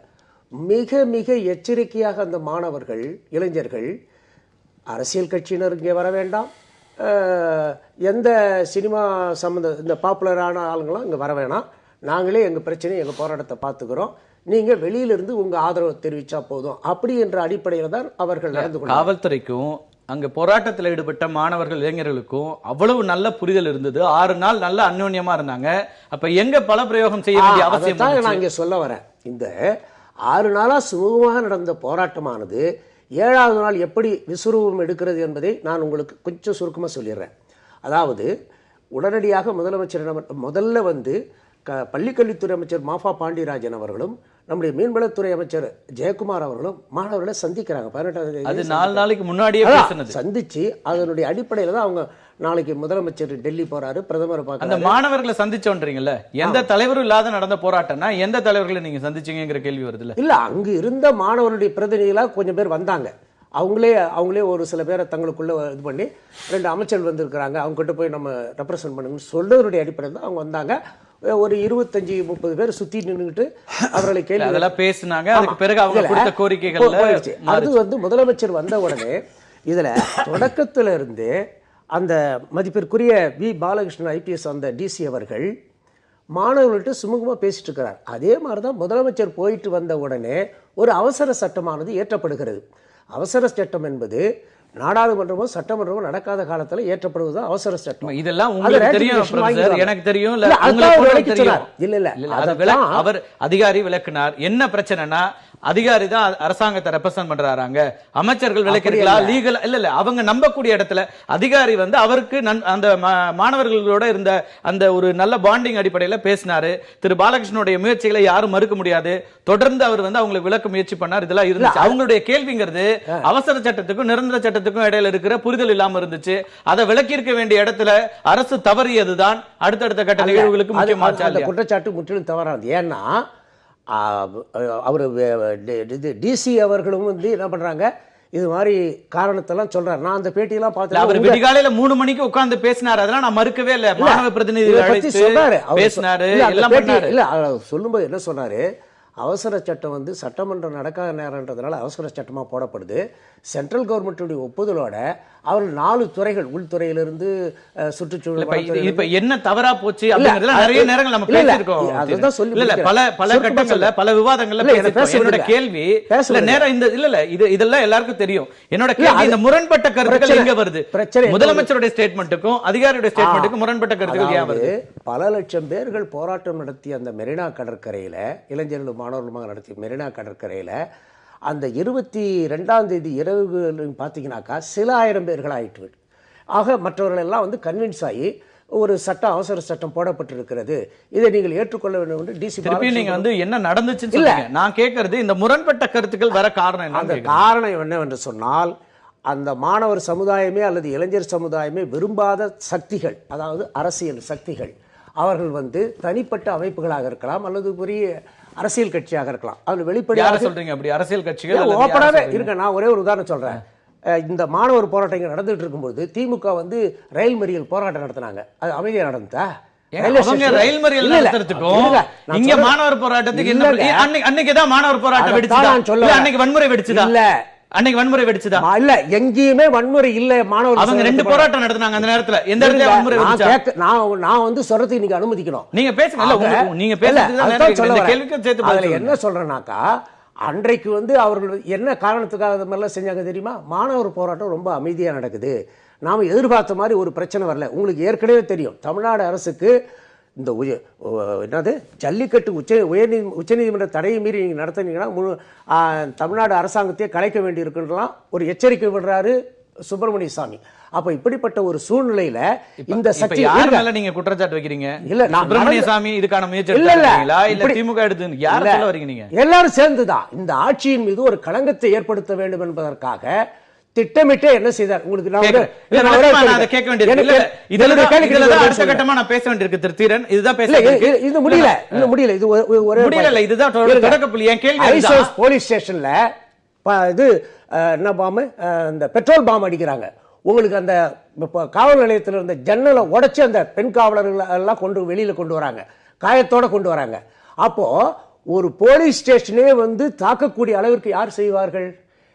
மிக மிக எச்சரிக்கையாக அந்த மாணவர்கள், இளைஞர்கள், அரசியல் கட்சியினர் இங்கே வர வேண்டாம், எந்த சினிமா இந்த பாப்புலரான ஆளுங்களும் இங்கே வர வேணாம், நாங்களே எங்கள் பிரச்சனை எங்கள் போராட்டத்தை பார்த்துக்கிறோம், நீங்கள் வெளியிலிருந்து உங்கள் ஆதரவை தெரிவித்தா போதும், அப்படி என்ற அடிப்படையில் தான் அவர்கள் நடந்து கொண்டார்கள். காவல்துறைக்கும் அங்க போராட்டத்தில் ஈடுபட்ட மாணவர்கள் இளைஞர்களுக்கும் அவ்வளவு நல்ல புரிதல் இருந்தது. 6 நாள் நல்ல அந்யோன்யமா இருந்தாங்க. அப்ப எங்க பல பிரயோகம் செய்ய வேண்டிய அவசியம் அதைத்தான் நான் இங்க சொல்ல வரேன். இந்த 6 நாளா சுமூகமாக நடந்த போராட்டமானது 7வது நாள் எப்படி விஸ்வரூபம் எடுக்கிறது என்பதை நான் உங்களுக்கு கொஞ்சம் சுருக்கமா சொல்லிடுறேன். அதாவது உடனடியாக முதலமைச்சர் முதல்ல வந்து பள்ளிக்கல்வித்துறை அமைச்சர் மாஃபா பாண்டியராஜன் அவர்களும் நம்முடைய மீன்வளத்துறை அமைச்சர் ஜெயக்குமார் அவர்களும் மாணவர்களை சந்திக்கிறாங்க. 18ஆம் தேதி அது 4 நாளைக்கு முன்னாடியே பேசினது. சந்திச்சு அதனுடைய அடிப்படையில தான் அவங்க நாளைக்கு முதலமைச்சர் டெல்லி போறாரு, பிரதமரை பார்க்க. அந்த மாணவர்களை சந்திச்சோன்றீங்கல்ல, எந்த தலைவரும் இல்லாத நடந்த போராட்டம்னா எந்த தலைவர்களை நீங்க சந்திச்சீங்கங்கிற கேள்வி வருதுல்ல. இல்ல, அங்கு இருந்த மாணவர்களுடைய பிரதிநிதிகளா கொஞ்சம் பேர் வந்தாங்க. அவங்களே ஒரு சில பேரை தங்களுக்குள்ள இது பண்ணி 2 அமைச்சர்கள் வந்திருக்கிறாங்க, அவங்க கிட்ட போய் நம்ம ரெப்ரசன்ட் பண்ணுங்கன்னு சொல்றதனுடைய அடிப்படையில் தான் அவங்க வந்தாங்க. ஒரு 25-30 பேர் சுத்தி நின்றுட்டு அவர்களை கேள்வி அதெல்லாம் பேசினாங்க. அதுக்கு பிறகு அவங்க கொடுத்த கோரிக்கைகள் அது வந்து முதலமைச்சர் வந்த உடனே இதுல தொடக்கத்துல இருந்து அந்த மதிப்பிற்குரிய வி பாலகிருஷ்ணன் ஐபிஎஸ் அந்த டிசி அவர்கள் மாணவர்கள்ட்ட சுமூகமா பேசிட்டு இருக்கிறார். அதே மாதிரிதான் முதலமைச்சர் போயிட்டு வந்த உடனே ஒரு அவசர சட்டமானது ஏற்றப்படுகிறது. அவசர சட்டம் என்பது நாடாளுமன்றமோ சட்டமன்றமோ நடக்காத காலத்துல ஏற்றப்படுவது அவசர சட்டம். இதெல்லாம் உங்களுக்கு தெரியும், எனக்கு தெரியும். அவர் அதிகாரி விளக்குனார். என்ன பிரச்சனைனா அதிகாரி தான் அரசாங்கத்தை ரெப்ரசன்ட் பண்றாங்க, அமைச்சர்கள் விளக்கிருக்கலாம், லீகல் இல்ல அவங்க நம்பக்கூடிய இடத்துல அதிகாரி வந்து அவருக்கு அந்த மாணவர்களோட இருந்த அந்த ஒரு நல்ல பாண்டிங் அடிப்படையில பேசினாரு. திரு பாலகிருஷ்ணனுடைய முயற்சிகளை யாரும் மறுக்க முடியாது. தொடர்ந்து அவர் வந்து அவங்களுக்கு விளக்க முயற்சி பண்ணார். இதெல்லாம் இருந்துச்சு. அவங்களுடைய கேள்விங்கிறது அவசர சட்டத்துக்கும் நிரந்தர சட்டத்துக்கும் இடையில இருக்கிற புரிதல் இல்லாம இருந்துச்சு. அதை விளக்கி இருக்க வேண்டிய இடத்துல அரசு தவறியதுதான் அடுத்தடுத்த கட்ட நிகழ்வுகளுக்கு முக்கியமான குற்றச்சாட்டு முற்றிலும் தவறானது. ஏன்னா அவர் டிசி அவர்களும் வந்து என்ன பண்றாங்க, இது மாதிரி காரணத்தெல்லாம் சொல்றாரு. நான் அந்த பேட்டியெல்லாம் பார்த்தேன். அவர் விடிகாலையில 3 மணிக்கு உட்கார்ந்து பேசினார். அதெல்லாம் நான் மறுக்கவே இல்லை. மாணவ பிரதிநிதிகள் சொன்னாரு, பேசினாரு, எல்லாம் பண்ணாரு. இல்ல சொல்லும்போது என்ன சொன்னாரு, அவசர சட்டம் வந்து சட்டமன்றம் நடக்காத நேரம்ன்றதுனால அவசர சட்டமா போடப்படுது. சென்ட்ரல் கவர்மெண்ட்டுடைய ஒப்புதலோட அவர்கள் 4 துறைகள், உள்துறையிலிருந்து சுற்றுச்சூழல் இப்ப என்ன தவறா போச்சு அப்படிங்கறதுல நிறைய நேரங்கள் நம்ம பேசியிருக்கோம். அதுதான் சொல்லி இல்ல பல கட்டங்கள்ல பல விவாதங்கள்ல என்னோட கேள்வி நேரம் இந்த இதெல்லாம் எல்லாருக்கும் தெரியும். என்னோட கேள்வி இந்த முரண்பட்ட கருத்துக்கள் எங்க வருது? முதலமைச்சருடைய ஸ்டேட்மெண்ட்டுக்கும் அதிகாரியுடைய ஸ்டேட்மெண்ட்டுக்கும் முரண்பட்ட கருத்துக்கள் ஏன் வருது? பல லட்சம் பேர்கள் போராட்டம் நடத்திய அந்த மெரினா கடற்கரையில, இளைஞர்களும் மாணவர்களுமாக நடத்திய மெரினா கடற்கரையில அந்த 22ஆம் தேதி இரவு பார்த்தீங்கன்னாக்கா சில ஆயிரம் பேர்கள் ஆயிட்டு. ஆக மற்றவர்கள் எல்லாம் வந்து கன்வின்ஸ் ஆகி ஒரு சட்டம், அவசர சட்டம் போடப்பட்டிருக்கிறது, இதை நீங்கள் ஏற்றுக்கொள்ள வேண்டும் என்று டிசி. நீங்க வந்து என்ன நடந்துச்சுன்னு சொல்லுங்க. நான் கேட்கறது இந்த முரண்பட்ட கருத்துக்கள் வர காரணம் என்ன? அந்த காரணம் என்னவென்று சொன்னால், அந்த மாணவர் சமுதாயமே அல்லது இளைஞர் சமுதாயமே விரும்பாத சக்திகள், அதாவது அரசியல் சக்திகள், அவர்கள் வந்து தனிப்பட்ட அமைப்புகளாக இருக்கலாம் அல்லது பெரிய அரசியல் கட்சியாக இருக்கலாம். அதுல வெளிப்படையாக சொல்றீங்க அப்படி அரசியல் கட்சிகள் ஓப்பனாவே இருக்க. நான் ஒரே ஒரு உதாரணம் சொல்றேன். இந்த மாணவர் போராட்டம் நடந்துட்டு இருக்கும்போது திமுக வந்து ரயில் மறியல் போராட்டம் நடத்தினாங்க. அது அமைதியா நடந்தா? ரயில் மறியல் நடத்துறதுக்கும் இங்க மாணவர் போராட்டத்துக்கு அன்னைக்குதான் மாணவர் போராட்டம் வெடிச்சுதா? அன்னைக்கு வன்முறை வெடிச்சுதா? இல்ல, அன்னைக்கு வன்முறை வெடிச்சுதா? இல்ல, எங்கேயுமே வன்முறை இல்ல. மாணவர் அவங்க 2 போராட்டம் நடத்துனாங்க அந்த நேரத்துல. எந்த இடத்துல வன்முறை வெடிச்சா? நான் வந்து சொல்றதுக்கு நீங்க அனுமதிக்கணும். நீங்க பேசுங்க. நீங்க பேசுறது அதுல என்ன சொல்றேன்னாக்கா, அன்றைக்கு வந்து அவர்கள் என்ன காரணத்துக்காக இந்த மாதிரிலாம் செஞ்சாங்க தெரியுமா? மாணவர் போராட்டம் ரொம்ப அமைதியா நடக்குது, நாம எதிர்பார்த்த மாதிரி ஒரு பிரச்சனை வரல. உங்களுக்கு ஏற்கனவே தெரியும், தமிழ்நாடு அரசுக்கு இந்த என்னது ஜல்லிக்கட்டு உச்சநீதிமன்ற தடையை மீறி நீங்க நடத்தினீங்கன்னா தமிழ்நாடு அரசாங்கத்தையே கலைக்க வேண்டி இருக்குன்றலாம் ஒரு எச்சரிக்கை விடுறாரு சுப்பிரமணிய சாமி. அப்ப இப்படிப்பட்ட ஒரு சூழ்நிலையில இந்த சக்தி நீங்க குற்றச்சாட்டு வைக்கிறீங்க. இல்ல, சுப்பிரமணிய சாமி இதுக்கான முயற்சி இல்ல இல்ல திமுக எடுத்து யார சொல்ல வரீங்க? நீங்க எல்லாரும் சேர்ந்துதான் இந்த ஆட்சியின் மீது ஒரு களங்கத்தை ஏற்படுத்த வேண்டும் என்பதற்காக திட்டமிட்டே என்ன செய்தார்? உங்களுக்கு கேட்க வேண்டியது அடுத்த கட்டமா நான் பேச வேண்டியிருக்கு திரு தீரன். இதுதான் பேச இது முடியல, இன்னும் முடியல. இது ஒரு முடியல. இதுதான் தொடக்கப்புள்ளி. என் கேள்வி போலீஸ் ஸ்டேஷன்ல இது என்ன பாம்பு, இந்த பெட்ரோல் பாம்பு அடிக்கிறாங்க. உங்களுக்கு அந்த காவல் நிலையத்தில் இருந்த ஜன்னலை உடைச்சு அந்த பெண் காவலர்கள் எல்லாம் வெளியில கொண்டு வராங்க, காயத்தோட கொண்டு வராங்க. அப்போ ஒரு போலீஸ் ஸ்டேஷனே வந்து தாக்கக்கூடிய அளவிற்கு யார் செய்வார்கள்?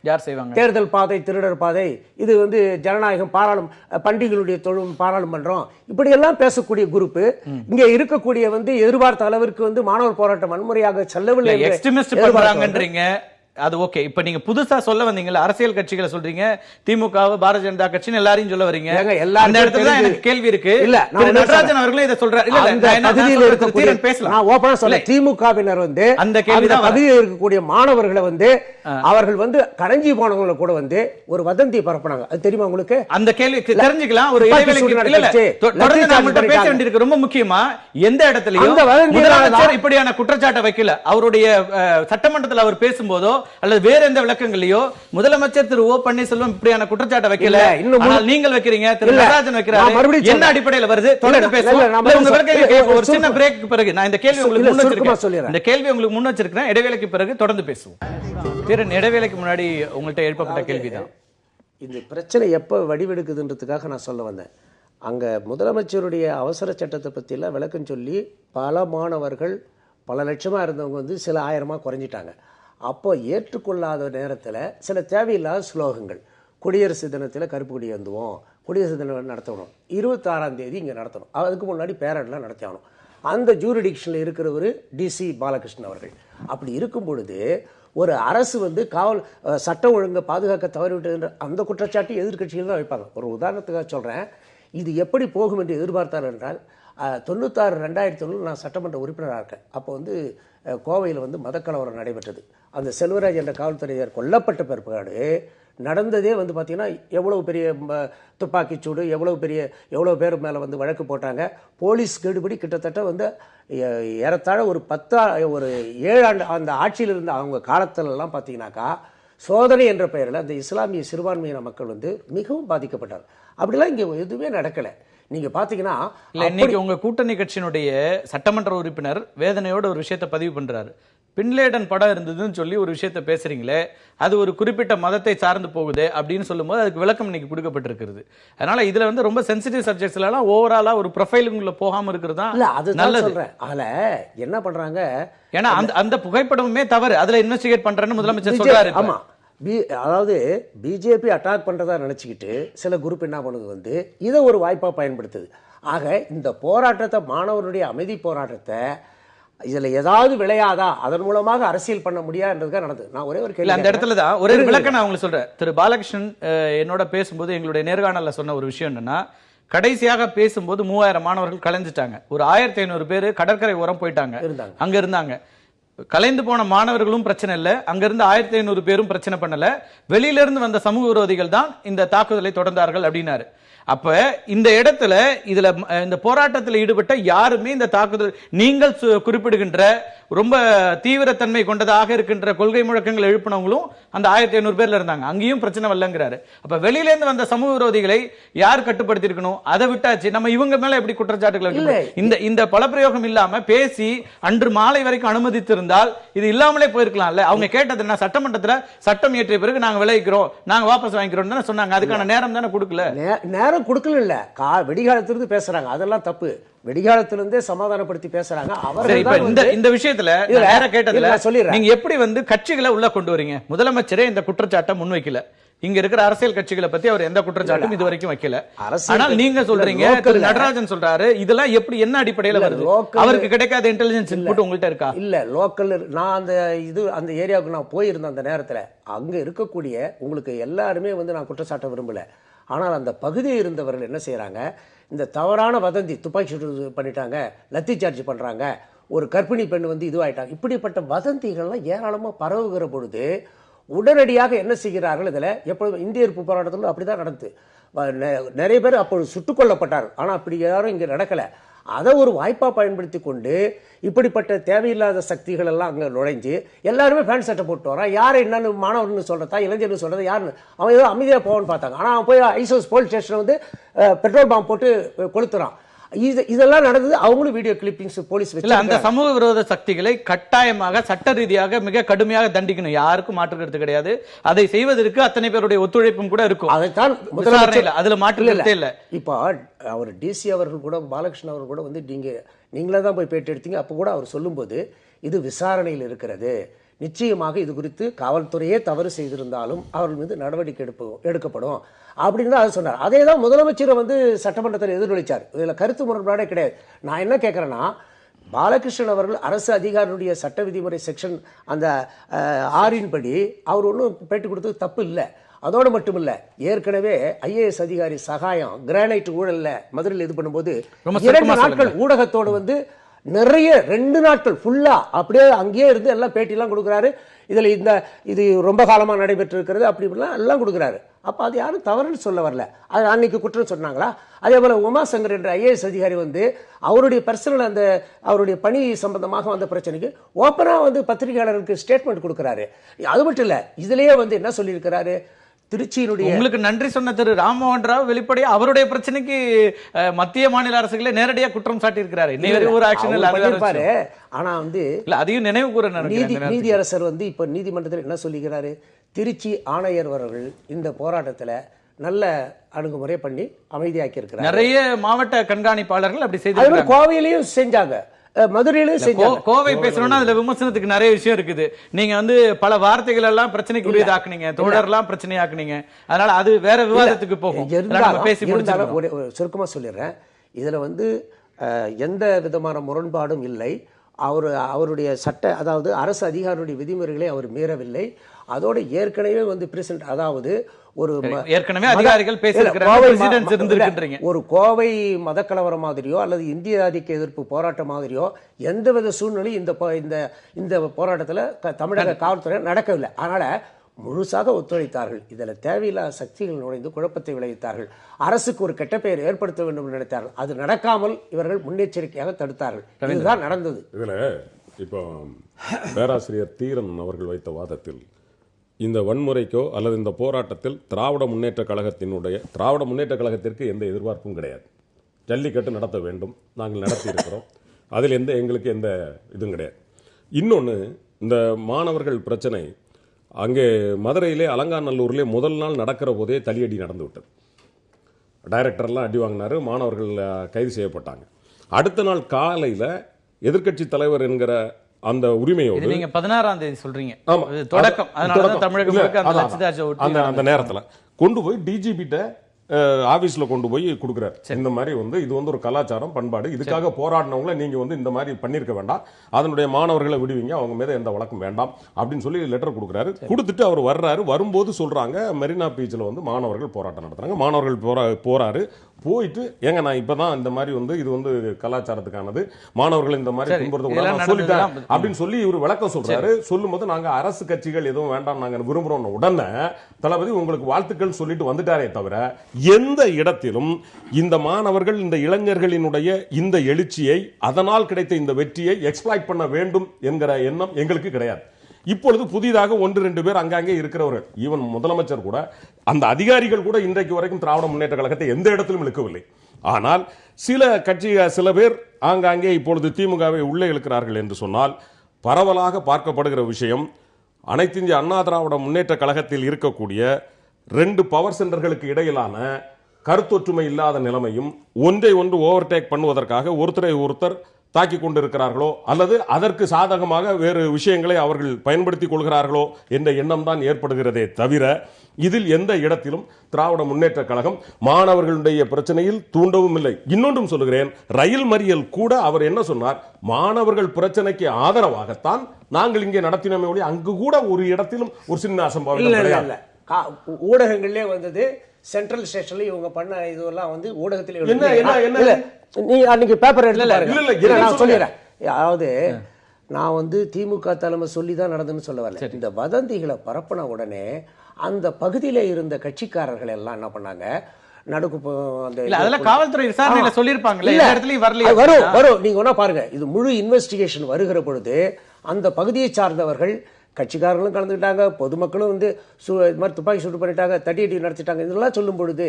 யார் செய்வாங்க? தேர்தல் பாதை, திருடர் பாதை, இது வந்து ஜனநாயகம், பண்டிகைகளுடைய பாராளுமன்றம், இப்படி எல்லாம் பேசக்கூடிய குரூப் இங்க இருக்கக்கூடிய வந்து எதிர்பார்த்த அளவிற்கு வந்து மாணவர் போராட்டம் வன்முறையாக செல்லவில்லை. எக்ஸ்ட்ரீமிஸ்ட் பண்றாங்கன்றீங்க. அது ஓகே. இப்ப நீங்க புதுசா சொல்ல வந்தீங்கல்ல, அரசியல் கட்சிகளை சொல்றீங்க, திமுக, பாரதிய ஜனதா கட்சின்னு எல்லாரையும் சொல்ல வரீங்க. அந்த இடத்துல தான் எனக்கு கேள்வி இருக்கு. இல்ல, நடராஜன் அவர்களே இதை சொல்றாரு. திமுகவினர் வந்து அந்த கேள்விதான் பகுதியில் இருக்கக்கூடிய மாணவர்களை வந்து அவர்கள் வந்து கடைஞ்சி போனவங்களை கூட வந்து ஒரு வதந்தி பரப்புனாங்க. அது தெரியுமா உங்களுக்கு? அந்த கேள்வி தெரிஞ்சுக்கலாம். ஒரு தொடர்ந்து பேச வேண்டியிருக்கு. ரொம்ப முக்கியமா எந்த இடத்துலயும் முதலமைச்சர் இப்படியான குற்றச்சாட்டை வைக்கல. அவருடைய சட்டமன்றத்தில் அவர் பேசும்போதோ அல்லது வேற எந்த விளக்கங்களையோ முதலமைச்சர் திரு ஓ பன்னீர்செல்வம் இப்படியான குற்றச்சாட்டை வைக்கல. நீங்கள் வைக்கிறீங்க, திரு நடராஜன் வைக்கிறாரு. என்ன அடிப்படையில் வருது? தொடர்ந்து பேசுவோம். ஒரு சின்ன பிரேக்கு பிறகு நான் இந்த கேள்வி உங்களுக்கு முன் வச்சிருக்கிறேன். இடைவேளைக்கு பிறகு தொடர்ந்து பேசுவோம். இடைவேளைக்கு முன்னாடி உங்கள்கிட்ட எழுப்பப்பட்ட கேள்விதான். இந்த பிரச்சனை எப்போ வடிவெடுக்குதுன்றதுக்காக நான் சொல்ல வந்தேன். அங்கே முதலமைச்சருடைய அவசர சட்டத்தை பற்றிலாம் விளக்கம் சொல்லி பல மாணவர்கள் பல லட்சமாக இருந்தவங்க வந்து சில ஆயிரமாக குறைஞ்சிட்டாங்க. அப்போ ஏற்றுக்கொள்ளாத நேரத்தில் சில தேவையில்லாத ஸ்லோகங்கள், குடியரசு தினத்தில் கருப்பு கொடி ஏந்துவோம், குடியரசு தினம் நடத்தணும், 26ஆம் தேதி இங்கே நடத்தணும், அதுக்கு முன்னாடி பேரட்லாம் நடத்தணும். அந்த ஜூரிடிக்ஷனில் இருக்கிறவர் டிசி பாலகிருஷ்ணன் அவர்கள். அப்படி இருக்கும் பொழுது ஒரு அரசு வந்து காவல் சட்டம் ஒழுங்கை பாதுகாக்க தவறிவிட்டது அந்த குற்றச்சாட்டு எதிர்கட்சிகள் தான் வைப்பாங்க. ஒரு உதாரணத்துக்காக சொல்கிறேன். இது எப்படி போகும் என்று எதிர்பார்த்தார் என்றால் 96-2001 நான் சட்டமன்ற உறுப்பினராக இருக்கேன். அப்போ வந்து கோவையில் வந்து மதக்கலவரம் நடைபெற்றது. அந்த செல்வராஜ் என்ற காவல்துறையர் கொல்லப்பட்ட பிற்பாடு நடந்ததே வந்து பார்த்திங்கன்னா எவ்வளோ பெரிய துப்பாக்கிச்சூடு, எவ்வளோ பேர் மேலே வந்து வழக்கு போட்டாங்க. போலீஸ் கெடுபடி கிட்டத்தட்ட வந்து ஏறத்தாழ ஒரு 7 ஆண்டு அந்த ஆட்சியில் இருந்த அவங்க காலத்திலலாம் பார்த்தீங்கன்னாக்கா சோதனை என்ற பெயரில் அந்த இஸ்லாமிய சிறுபான்மையின மக்கள் வந்து மிகவும் பாதிக்கப்பட்டார். அப்படிலாம் இங்கே எதுவுமே நடக்கலை. நீங்க பாத்தீங்கன்னா இன்னைக்கு உங்க கூட்டணி கட்சியினுடைய சட்டமன்ற உறுப்பினர் வேதனையோட ஒரு விஷயத்தை பதிவு பண்றாரு. பின்லேடன் படம் இருந்ததுன்னு சொல்லி ஒரு விஷயத்தை பேசுறீங்களே, அது ஒரு குறிப்பிட்ட மதத்தை சார்ந்து போகுது அப்படின்னு சொல்லும்போது அதுக்கு விளக்கம் இன்னைக்கு கொடுக்கப்பட்டிருக்கிறது. அதனால இதுல வந்து ரொம்ப சென்சிட்டிவ் சப்ஜெக்ட்ஸ்ல எல்லாம் ஓவராலா ஒரு ப்ரொஃபைலுக்குள்ள போகாம இருக்கிறது தான் நல்லது. அதுல என்ன பண்றாங்க, ஏன்னா அந்த புகைப்படமுமே தவறு, அதுல இன்வெஸ்டிகேட் பண்றேன்னு முதலமைச்சர் சொல்றாரு. ஆமா, அதாவது பிஜேபி அட்டாக் பண்றதா நினைச்சுக்கிட்டு சில குரூப் என்ன பண்ணுது வந்து இதை ஒரு வாய்ப்பா பயன்படுத்துது. ஆக இந்த போராட்டத்தை, மாணவருடைய அமைதி போராட்டத்தை இதுல ஏதாவது விளையாதா, அதன் மூலமாக அரசியல் பண்ண முடியாதுன்றதுக்காக நடந்தது. நான் ஒரே ஒரு கேள்வி, அந்த இடத்துல தான் ஒரே விளக்கம் நான் உங்களுக்கு சொல்றேன். திரு பாலகிருஷ்ணன் என்னோட பேசும்போது எங்களுடைய நேர்காணல்ல சொன்ன ஒரு விஷயம் என்னன்னா, கடைசியாக பேசும்போது 3000 மாணவர்கள் கலைஞ்சிட்டாங்க, ஒரு 1500 பேர் கடற்கரை ஓரம் போயிட்டாங்க, அங்க இருந்தாங்க. கலைந்து போன மாணவர்களும் பிரச்சனை இல்லை, அங்கிருந்து 1500 பேரும் பிரச்சனை பண்ணல, வெளியில இருந்து வந்த சமூக விரோதிகள் தான் இந்த தாக்குதலை தொடர்ந்தார்கள் அப்படின்னாரு. அப்ப இந்த இடத்துல இதுல இந்த போராட்டத்தில் ஈடுபட்ட யாருமே இந்த தாக்குதல் நீங்கள் குறிப்பிடுகின்ற ரொம்ப தீவிரத்தன்மை கொண்டதாக இருக்கின்ற கொள்கை முழக்கங்கள் எழுப்பினவங்களும் அந்த 1500 பேர்ல இருந்தாங்க, அங்கேயும் பிரச்சனை வரலங்கிறாரு. அப்ப வெளியில இருந்து வந்த சமூக விரோதிகளை யார் கட்டுப்படுத்தி இருக்கணும்? அதை விட்டாச்சு, நம்ம இவங்க மேல எப்படி குற்றச்சாட்டுகள்? இந்த பலப்பிரயோகம் இல்லாம பேசி அன்று மாலை வரைக்கும் அனுமதித்திருந்தால் இது இல்லாமலே போயிருக்கலாம்ல. அவங்க கேட்டது என்ன, சட்டமன்றத்துல சட்டம் இயற்றிய பிறகு நாங்க விளைவிக்கிறோம், நாங்க வாபஸ் வாங்கிக்கிறோம் தானே சொன்னாங்க. அதுக்கான நேரம் தானே கொடுக்கல. நேரம் கொடுக்கல இல்ல, வெடிகாலத்திலிருந்து பேசுறாங்க, அதெல்லாம் தப்பு. வெடிகாலத்திலிருந்தே சமாதானப்படுத்தி பேசுறாங்க. இந்த விஷயத்துல கேட்டதுல நீங்க எப்படி வந்து கட்சிகளை உள்ள கொண்டு வரீங்க? முதலமைச்சரே இந்த குற்றச்சாட்டை முன்வைக்கல, இங்க இருக்கிற அரசியல் கட்சிகளை பத்தி அவர் எந்த குற்றச்சாட்டும் இது வரைக்கும் வைக்கல. ஆனால் நீங்க சொல்றீங்க, நடராஜன் சொல்றாரு, இதெல்லாம் எப்படி என்ன அடிப்படையில் வருது? அவருக்கு கிடைக்காத இன்டெலிஜென்ஸ் இன்புட் உங்கள்கிட்ட இருக்கா? இல்ல, லோக்கல் நான் அந்த ஏரியாவுக்கு நான் போயிருந்தேன். அந்த நேரத்துல அங்க இருக்கக்கூடிய உங்களுக்கு எல்லாருமே வந்து நான் குற்றச்சாட்ட விரும்பல. ஆனால் அந்த பகுதியில் இருந்தவர்கள் என்ன செய்யறாங்க, இந்த தவறான வதந்தி, துப்பாக்கி சூடு பண்ணிட்டாங்க, லத்தி சார்ஜ் பண்றாங்க, ஒரு கர்ப்பிணி பெண் வந்து இதுவாயிட்டாங்க, இப்படிப்பட்ட வதந்திகள்லாம் ஏராளமாக பரவுகிற பொழுது உடனடியாக என்ன செய்கிறார்கள்? இதில் எப்பொழுதும் இந்திய எதிர்ப்பு போராட்டத்தில் அப்படிதான் நடந்தது. நிறைய பேர் அப்பொழுது சுட்டுக் கொல்லப்பட்டார்கள். ஆனால் அப்படி யாரும் இங்கே நடக்கலை. அதை ஒரு வாய்ப்பாக பயன்படுத்தி கொண்டு இப்படிப்பட்ட தேவையில்லாத சக்திகள் எல்லாம் அங்கே நுழைஞ்சு எல்லாருமே பேண்ட் சட்டை போட்டு வரான். யார் என்னன்னு மாணவர்னு சொல்றதா இளைஞர்னு சொல்றது யாருன்னு அவன் ஏதோ அமைதியாக போவான்னு பார்த்தாங்க. ஆனால் அவன் போய் ஐசோஸ் போலீஸ் ஸ்டேஷனில் வந்து பெட்ரோல் பாம்பு போட்டு கொளுத்துறான். இதெல்லாம் நடந்தது. அவங்களும் வீடியோ கிளிப்பிங்ஸ் போலீஸ் வச்சு அந்த சமூக விரோத சக்திகளை கட்டாயமாக சட்ட ரீதியாக மிக கடுமையாக தண்டிக்கணும், யாருக்கும் மாற்றுக்கிறது கிடையாது. அதை செய்வதற்கு அத்தனை பேருடைய ஒத்துழைப்பும் கூட இருக்கும். அதைத்தான் அதுல மாற்றுக்கிறதே இல்லை. இப்போ அவர் டிசி அவர்கள் கூட, பாலகிருஷ்ணன் அவர்கள் கூட வந்து நீங்களே தான் போய் பேட்டி எடுத்தீங்க. அப்போ கூட அவர் சொல்லும்போது இது விசாரணையில் இருக்கிறது, நிச்சயமாக இது குறித்து காவல்துறையே தவறு செய்திருந்தாலும் அவர்கள் மீது நடவடிக்கை எடுக்கப்படும் அப்படின்னு தான் சொன்னார். அதே தான் முதலமைச்சர் வந்து சட்டமன்றத்தில் எதிரொலிச்சார். இதில் கருத்து முரண்பாடே கிடையாது. நான் என்ன கேட்குறேன்னா, பாலகிருஷ்ணன் அவர்கள் அரசு அதிகாரியுடைய சட்ட விதிமுறை செக்ஷன் அந்த 6 படி அவர் ஒன்றும் பேட்டி கொடுத்தது தப்பு இல்லை. அதோடு மட்டுமில்ல, ஏற்கனவே ஐஏஎஸ் அதிகாரி சகாயம் கிரானைட் ஊழல்ல மதுரையில் இது பண்ணும்போது 2 நாட்கள் ஊடகத்தோடு வந்து நிறைய 2 நாட்கள் ஃபுல்லா அப்படியே அங்கேயே இருந்து எல்லாம் பேட்டிலாம் கொடுக்குறாரு. இதுல இது ரொம்ப காலமா நடைபெற்று இருக்கிறது அப்படி இப்படிலாம் எல்லாம் கொடுக்குறாரு. அப்ப அது யாரும் தவறுன்னு சொல்ல வரல. அது அன்னைக்கு குற்றம் சொன்னாங்களா? அதே போல உமாசங்கர் என்ற ஐஏஎஸ் அதிகாரி வந்து அவருடைய பர்சனல் அந்த அவருடைய பணி சம்பந்தமாக வந்த பிரச்சனைக்கு ஓப்பனா வந்து பத்திரிகையாளருக்கு ஸ்டேட்மெண்ட் கொடுக்குறாரு. அது மட்டும் இல்ல, இதுலயே வந்து என்ன சொல்லியிருக்கிறாரு, திருச்சியினுடைய உங்களுக்கு நன்றி சொன்ன திரு ராம்மோகன் ராவ் வெளிப்படையா அவருடைய பிரச்சனைக்கு மத்திய மாநில அரசுகளை நேரடியா குற்றம் சாட்டி இருக்கிறாரு. ஒரு ஆக்ஷன். ஆனா வந்து அதையும் நினைவு கூற நீதியரசர் வந்து இப்ப நீதிமன்றத்தில் என்ன சொல்லுகிறாரு, திருச்சி ஆணையர் அவர்கள் இந்த போராட்டத்துல நல்ல அணுகுமுறை பண்ணி அமைதியாக்கி இருக்கிறார். நிறைய மாவட்ட கண்காணிப்பாளர்கள் அப்படி செய்து கோவையிலையும் செஞ்சாங்க, மதுரையிலும் செஞ்சாங்க. கோவை பேசணும்னா அதுல விமர்சனத்துக்கு நிறைய விஷயம் இருக்குது. நீங்க வந்து பல வார்த்தைகள் எல்லாம் பிரச்சனைக்குரியதாக்குனீங்க, தொடர்லாம் பிரச்சனையாக்குனீங்க. அதனால அது வேற விவாதத்துக்கு போகும். சுருக்கமா சொல்லிடுறேன், இதுல வந்து எந்த விதமான முரண்பாடும் இல்லை. அவருடைய சட்ட அதாவது அரசு அதிகாரியுடைய விதிமுறைகளை அவர் மீறவில்லை. அதோடு ஏற்கனவே வந்து பிரசிடென்ட் அதாவது ஏற்கனவே அதிகாரிகள் பேசியிருக்கிறாங்க. ஒரு கோவை மதக்கலவரம் மாதிரியோ அல்லது இந்திய ஆதிக்க எதிர்ப்பு போராட்டம் மாதிரியோ எந்தவித சூழ்நிலையும் இந்த போராட்டத்தில் தமிழக காவல்துறை நடக்கவில்லை. அதனால முழுசாக ஒத்துழைத்தார்கள். இதுல தேவையில்லாத சக்திகள் நுழைந்து குழப்பத்தை விளைவித்தார்கள். அரசுக்கு ஒரு கெட்ட பெயர் ஏற்படுத்த வேண்டும் என்று நினைத்தார்கள். அது நடக்காமல் இவர்கள் முன்னெச்சரிக்கையாக தடுத்தார்கள். இதுதான் நடந்தது. இதுல இப்போ பேராசிரியர் தீரன் அவர்கள் வைத்த வாதத்தில் இந்த வன்முறைக்கோ அல்லது இந்த போராட்டத்தில் திராவிட முன்னேற்ற கழகத்திற்கு எந்த எதிர்பார்ப்பும் கிடையாது. ஜல்லிக்கட்டு நடத்த வேண்டும், நாங்கள் நடத்தி இருக்கிறோம், அதில் எங்களுக்கு எந்த இதுவும் கிடையாது. இன்னொன்று, இந்த மாணவர்கள் பிரச்சனை அங்கே மதுரையிலே அலங்காநல்லூர்லே முதல் நாள் நடக்கிற போதே தலியடி நடந்து விட்டது. டைரக்டர்லாம் அடி வாங்கினாரு, மாணவர்கள் கைது செய்யப்பட்டாங்க. அடுத்த நாள் காலையில் எதிர்க்கட்சி தலைவர் என்கிற அந்த உரிமையோடு நீங்க 16ஆம் தேதி சொல்றீங்க தொடக்கம், அந்த நேரத்தில் கொண்டு போய் டிஜிபிட்ட ஆபீஸ்ல கொண்டு போய் கொடுக்குறாரு. இந்த மாதிரி இது ஒரு கலாச்சாரம் பண்பாடு, இதுக்காக போராடினவங்களை நீங்க இந்த மாதிரி பண்ணிருக்க வேண்டாம், அதனுடைய மாணவர்களை விடுவீங்க, அவங்க மீது எந்த வழக்கம் வேண்டாம் அப்படின்னு சொல்லி லெட்டர் கொடுக்குறாரு. கொடுத்துட்டு அவர் வர்றாரு. வரும்போது சொல்றாங்க மெரினா பீச்சில் மாணவர்கள் போராட்டம் நடத்துறாங்க. மாணவர்கள் போறாரு. போயிட்டு ஏங்க நான் இப்பதான் இந்த மாதிரி இது கலாச்சாரத்துக்கானது, மாணவர்கள் இந்த மாதிரி துன்புறுத்தக்கூடாது சொல்லிட்டேன் அப்படின்னு சொல்லி இவர் விளக்கம் சொல்றாரு. சொல்லும் போது நாங்க அரசு கட்சிகள் எதுவும் வேண்டாம் நாங்க விரும்புறோம். உடனே தளபதி உங்களுக்கு வாழ்த்துக்கள் சொல்லிட்டு வந்துட்டாரே தவிர எந்த இடத்திலும் இந்த மாணவர்கள் இந்த இளைஞர்களினுடைய இந்த எழுச்சியை, அதனால் கிடைத்த இந்த வெற்றியை எக்ஸ்ப்ளாய்ட் பண்ண வேண்டும் என்கிற எண்ணம் எங்களுக்கு கிடையாது. இப்பொழுது புதிதாக 1-2 பேர் அங்கங்கே இருக்கிறவர்கள், ஈவன் முதலமைச்சர் கூட, அந்த அதிகாரிகள் கூட இன்றைக்கு வரைக்கும் திராவிட முன்னேற்ற கழகத்தை எந்த இடத்திலும் இழுக்கவில்லை. ஆனால் சில பேர் ஆங்காங்கே இப்பொழுது திமுகவை உள்ளே இழுக்கிறார்கள் என்று சொன்னால் பரவலாக பார்க்கப்படுகிற விஷயம், அனைத்து இந்திய அண்ணா திராவிட முன்னேற்ற கழகத்தில் இருக்கக்கூடிய 2 பவர் சென்டர்களுக்கு இடையிலான கருத்தொற்றுமை இல்லாத நிலைமையும், ஒன்றை ஒன்று ஓவர்டேக் பண்ணுவதற்காக ஒருத்தரை ஒருத்தர் தாக்கி கொண்டிருக்கிறார்களோ அல்லது அதற்கு சாதகமாக வேறு விஷயங்களை அவர்கள் பயன்படுத்திக் கொள்கிறார்களோ என்ற எண்ணம் தான் ஏற்படுகிறதே தவிர இதில் எந்த இடத்திலும் திராவிட முன்னேற்ற கழகம் மாணவர்களுடைய பிரச்சனையில் தூண்டவும் இல்லை. இன்னொன்றும் சொல்லுகிறேன், ரயில் மறியல் கூட அவர் என்ன சொன்னார், மாணவர்கள் பிரச்சனைக்கு ஆதரவாகத்தான் நாங்கள் இங்கே நடத்தினோமே ஒழிய அங்கு கூட ஒரு இடத்திலும் ஒரு சின்ன அசம்பாவிதம் கிடையாது. ஊடகங்களே வந்தது, சென்ட்ரல் ஸ்டேஷன்ல இவங்க பண்ண இதெல்லாம் ஊடகத்திலே நீ அன்னைக்கு பேப்பர் எடுத்து சொல்லிடுறேன். அதாவது நான் திமுக தலைமை சொல்லிதான் நடந்துன்னு சொல்ல வரல. இந்த வதந்திகளை பரப்பின உடனே அந்த பகுதியில இருந்த கட்சிக்காரர்கள் எல்லாம் என்ன பண்ணாங்க, காவல்துறை விசாரணையில சொல்லிருப்பாங்க. வரும் நீங்க ஒன்னா பாருங்க, இது முழு இன்வெஸ்டிகேஷன் வருகிற பொழுது அந்த பகுதியை சார்ந்தவர்கள் கட்சிக்காரர்களும் கலந்துக்கிட்டாங்க, பொதுமக்களும் துப்பாக்கி சூடு பண்ணிட்டாங்க, தடியடி நடத்திட்டாங்க. இதெல்லாம் சொல்லும் பொழுது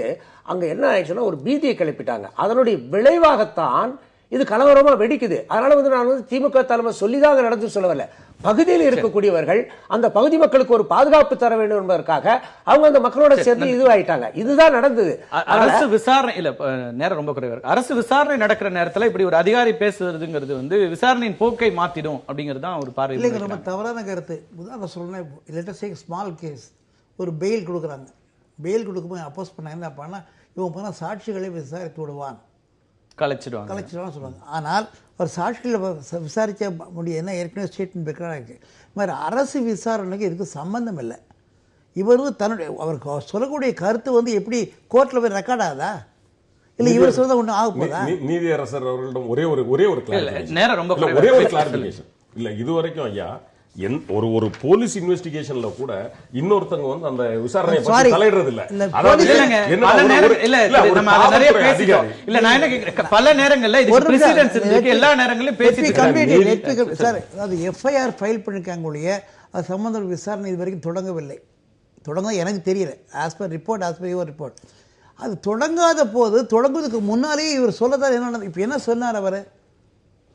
அங்க என்ன ஆயிடுச்சுன்னா ஒரு பீதியை கிளப்பிட்டாங்க. அதனுடைய விளைவாகத்தான் இது கலவரமா வெடிக்குது. அதனால நான் திமுக தலைமை சொல்லிதான் நடந்து சொல்லவில்லை. பகுதியில் இருக்கக்கூடியவர்கள் அந்த பகுதி மக்களுக்கு ஒரு பாதுகாப்பு தர வேண்டும் என்பதற்காக அவங்க அந்த மக்களோட சேர்ந்து இதுவாயிட்டாங்க. இதுதான் நடந்தது. அரசு விசாரணை இல்ல, நேரம் ரொம்ப குறைவா இருக்கு. அரசு விசாரணை நடக்கிற நேரத்தில் இப்படி ஒரு அதிகாரி பேசுறதுங்கிறது விசாரணையின் போக்கை மாத்திடும் அப்படிங்கிறது தான் ஒரு பார்வை. இல்லைங்க, ரொம்ப தவறான கருத்து. உதாரணம் சொல்லணும், let us take small case. ஒரு பெயில் கொடுக்குறாங்க, பெயில் கொடுக்கும்போது அப்போஸ் பண்ண என்ன பண்ணா, இவங்க போனால் சாட்சிகளை விசாரித்து விடுவான் கலைச்சிடுவாங்க சொல்லுவாங்க. ஆனால் அவர் சாட்சிகளை விசாரிக்க முடியும். என்ன ஏற்கனவே ஸ்டேட்மெண்ட் பெக்கராக இருக்குது. இது மாதிரி அரசு விசாரணைக்கு இதுக்கு சம்பந்தம் இல்லை. இவர் தன்னுடைய அவர் சொல்லக்கூடிய கருத்து வந்து எப்படி கோர்ட்டில் போய் ரெக்கார்ட் ஆகுதா, இல்லை இவர் சொல்றத ஒன்றும் ஆக போதா? நீதியரசர் அவர்களிடம் ஒரே ஒரு நேரம் ரொம்ப ஒரே ஒரு கிளாரிபிகேஷன் இல்ல. இதுவரைக்கும் ஐயா ஒரு போலீஸ் இன்வெஸ்டிகேஷன்ல கூட இன்னொருத்தங்க வந்து அந்த விசாரணையை பத்தி தலையிடுறது இல்ல. பல நேரங்கள்ல எல்லா நேரங்களிலும் பேசி சார், அதாவது எஃப்ஐஆர் ஃபைல் பண்ணிருக்காங்க ஒழிய அது சம்பந்த விசாரணை இது வரைக்கும் தொடங்கவில்லை. தொடங்க எனக்கு தெரியல. ஆஸ் பர் யுவர் ரிப்போர்ட் அது தொடங்காத போது, தொடங்குவதற்கு முன்னாலேயே இவர் சொல்லதான் என்ன இப்போ என்ன சொன்னார் அவர்?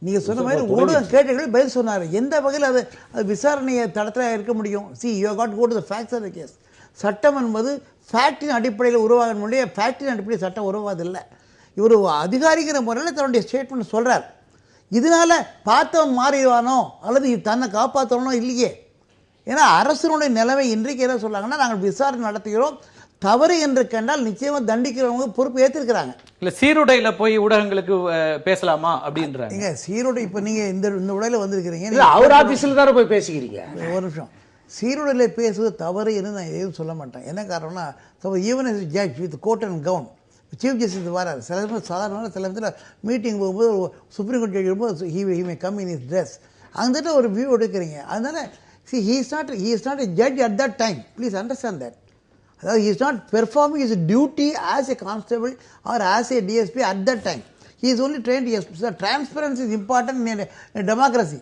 நீங்கள் சொன்ன மாதிரி ஊடக கேட்டீர்கள் பதில் சொன்னார். எந்த வகையில் அது விசாரணையை தடத்தில் இருக்க முடியும்? You got go to the facts of the case. சட்டம் என்பது ஃபேக்டின் அடிப்படையில் உருவாக முடியும். ஃபேக்டின் அடிப்படையில் சட்டம் உருவாவதில்லை. இவர் அதிகாரிங்கிற முறையில் தன்னுடைய ஸ்டேட்மெண்ட் சொல்கிறார். இதனால் பார்த்தவன் மாறிடுவானோ அல்லது தன்னை காப்பாற்றணும் இல்லையே. ஏன்னா அரசனுடைய நிலைமை இன்றைக்கு என்ன சொல்கிறாங்கன்னா, நாங்கள் விசாரணை நடத்துகிறோம், தவறு என்று கண்டால் நிச்சயமா தண்டிக்கிறவங்க பொறுப்பு ஏற்றிருக்கிறாங்க. இல்ல சீருடையில போய் ஊடகங்களுக்கு பேசலாமா அப்படின்றாங்க. நீங்க சீருடை இப்ப நீங்க இந்த உடையில வந்திருக்கிறீங்க, அவர் ஆபீஸ்ல தானே போய் பேசிக்கிறீங்க. ஒரு நிமிஷம், சீருடையில பேசுவது தவறு என்று நான் எதுவும் சொல்ல மாட்டேன். என்ன காரணம்னா, even judge with coat and gown chief justice வராது. சில நேரம் சாதாரண சில நேரத்தில் மீட்டிங் போகும்போது சுப்ரீம் கோர்ட் ஜட்ஜ் வரும்போது he may come in his dress, அந்த ஒரு வியூ எடுக்கிறீங்க. அதனால he is not a judge at that time. Please understand that. He is not performing his duty as a constable or as a DSP at that time. He is only trained. Yes, so transparency is important in a democracy.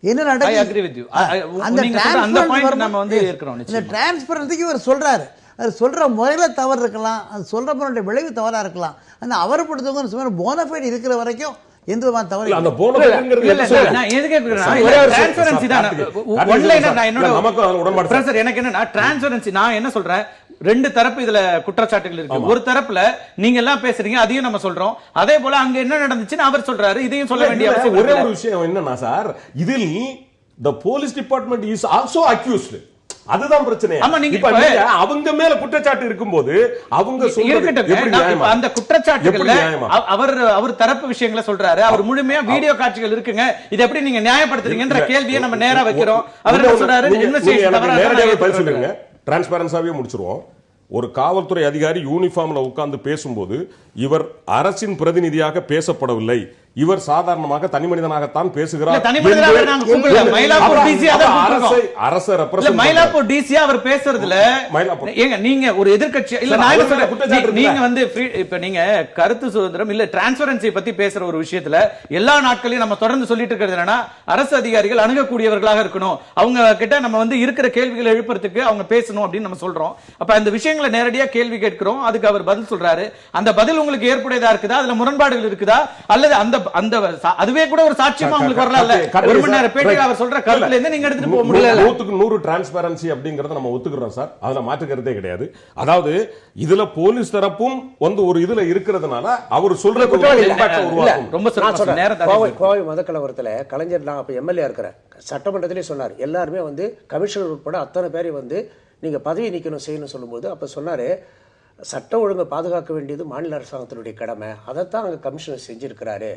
என்ன நடக்குது? I agree with you. அந்த point நாம வந்து ஏற்கறோம். இந்த டிரான்ஸ்பரன்சிக்கு இவர் சொல்றாரு. அது சொல்ற முறையில தவறு இருக்கலாம், அது சொல்ற முறையோட விளைவு தவறா இருக்கலாம். ஆனா அவர் படுத்தவங்க சும்மா போனஃபைட் இருக்கிற வரைக்கும் எந்த மாதிரி தவறு அந்த போனஃபைட்ங்கிறது நான் எது கேக்குறேன்னா, டிரான்ஸ்பரன்சி தான் ஒன்லைனர். நான் என்னோட நமக்கு உடன்பாடு பிரஷர் எனக்கு என்னன்னா டிரான்ஸ்பரன்சி. நான் என்ன சொல்றேன், ரெண்டு தரப்பு இதுல குற்றச்சாட்டுகள் இருக்கு. ஒரு தரப்புல நீங்க எல்லாம் பேசுறீங்க, அதையும் நம்ம சொல்றோம். அதே போல அங்க என்ன நடந்துச்சுன்னு அவர் சொல்றாரு, இதையும் சொல்ல வேண்டிய அவசியம். ஒரே ஒரு விஷயம் என்னன்னா சார், இதில் the police department is also accused. அதுதான் பிரச்சனை. அவங்க மேல குற்றச்சாட்டு இருக்கும்போது அவங்க அந்த குற்றச்சாட்டுகள் அவர் தரப்பு விஷயங்களை சொல்றாரு. அவர் முழுமையா வீடியோ காட்சிகள் இருக்குங்க, இது எப்படி நீங்க நியாயப்படுத்துறீங்கன்ற கேள்வியை நம்ம நேரா வைக்கிறோம். அவர் சொல்றாரு டிரான்ஸ்பரன்ஸாவே முடிச்சிருவோம். ஒரு காவல்துறை அதிகாரி யூனிஃபார்ம்ல உட்கார்ந்து பேசும்போது இவர் அரசின் பிரதிநிதியாக பேசப்படவில்லை, இவர் சாதாரணமாக தனி மனிதனாகத்தான் பேசுகிறார். மயிலாப்பூர் டிசியா அவர் பேசுறதுல நீங்க ஒரு எதிர்கட்சி இல்ல, நீங்க வந்து இப்ப நீங்க கருத்து சுதந்திரம் இல்ல டிரான்ஸ்பரன்சி பத்தி பேசுற ஒரு விஷயத்துல எல்லா நாட்களையும் நம்ம தொடர்ந்து சொல்லிட்டு இருக்கிறது என்னன்னா, அரசு அதிகாரிகள் அணுகக்கூடியவர்களாக இருக்கணும், அவங்க கிட்ட நம்ம வந்து இருக்கிற கேள்விகளை எழுப்புறதுக்கு அவங்க பேசணும் அப்படின்னு நம்ம சொல்றோம். அப்ப அந்த விஷயங்களை நேரடியா கேள்வி கேட்கிறோம், அதுக்கு அவர் பதில் சொல்றாரு. அந்த பதில் உங்களுக்கு ஏற்புடையதா இருக்குதா, அதுல முரண்பாடுகள் இருக்குதா, அல்லது அந்த அதுவே கூட ஒரு சாட்சியமா உங்களுக்கு வரல. ஒரு மணி நேரம் பேட்டியில் அவர் சொல்ற கருத்துல இருந்து நீங்க எடுத்துட்டு போக முடியல. 100% டிரான்ஸ்பரன்சி அப்படிங்கறத நம்ம ஒத்துக்கிறோம் சார், அதுல மாற்று கருத்தே கிடையாது. அதாவது இதுல போலீஸ் தரப்பும் வந்து ஒரு இதுல இருக்கிறதுனால அவர் சொல்ற ரொம்ப கோவை மதக்கலவரத்துல கலைஞர் நான் அப்ப எம்எல்ஏ இருக்கிறேன், சட்டமன்றத்திலே சொன்னார், எல்லாருமே வந்து கமிஷனர் உட்பட அத்தனை பேரை வந்து நீங்க பதவி நீக்கணும் செய்யணும் சொல்லும்போது அப்ப சொன்னாரு, சட்டம் ஒழுங்கை பாதுகாக்க வேண்டியது மாநில அரசாங்கத்தினுடைய கடமை, அதைத்தான் அங்கே கமிஷனர் செஞ்சிருக்கிறாரு.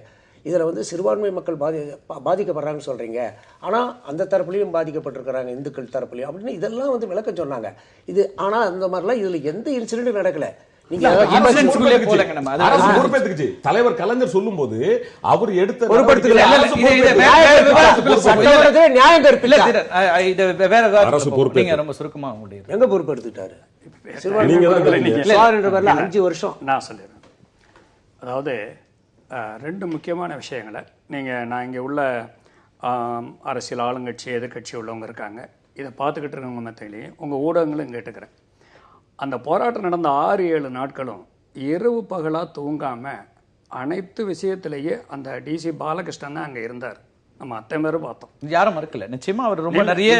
இதில் வந்து சிறுபான்மை மக்கள் பாதிக்கப்படுறாங்கன்னு சொல்கிறீங்க, ஆனால் அந்த தரப்புலையும் பாதிக்கப்பட்டிருக்கிறாங்க இந்துக்கள் தரப்புலையும் அப்படின்னு இதெல்லாம் வந்து விளக்கம் சொன்னாங்க. இது ஆனால் அந்த மாதிரிலாம் இதில் எந்த இன்சிடென்ட்டும் நடக்கல. தலைவர் கலைஞர் சொல்லும் போது அவர் எடுத்த ரொம்ப சுருக்கமா எங்க பொறுப்பு எடுத்துட்டாரு? 5 வருஷம் நான் சொல்லிடுறேன். அதாவது ரெண்டு முக்கியமான விஷயங்களை நான் இங்கே உள்ள அரசியல் ஆளுங்கட்சி எதிர்கட்சி உள்ளவங்க இருக்காங்க, இதை பார்த்துக்கிட்டு இருக்கவங்க மத்தியிலேயே உங்கள் ஊடகங்களும் கேட்டுக்கிறேன். அந்த போராட்டம் நடந்த 6-7 நாட்களும் இரவு பகலாக தூங்காமல் அனைத்து விஷயத்திலேயே அந்த டிசி பாலகிருஷ்ணன் தான் அங்கே இருந்தார். நம்ம அத்தனை பேரும் பார்த்தோம், யாரும் மறுக்கல. நிச்சயமா அவர் ரொம்ப நிறைய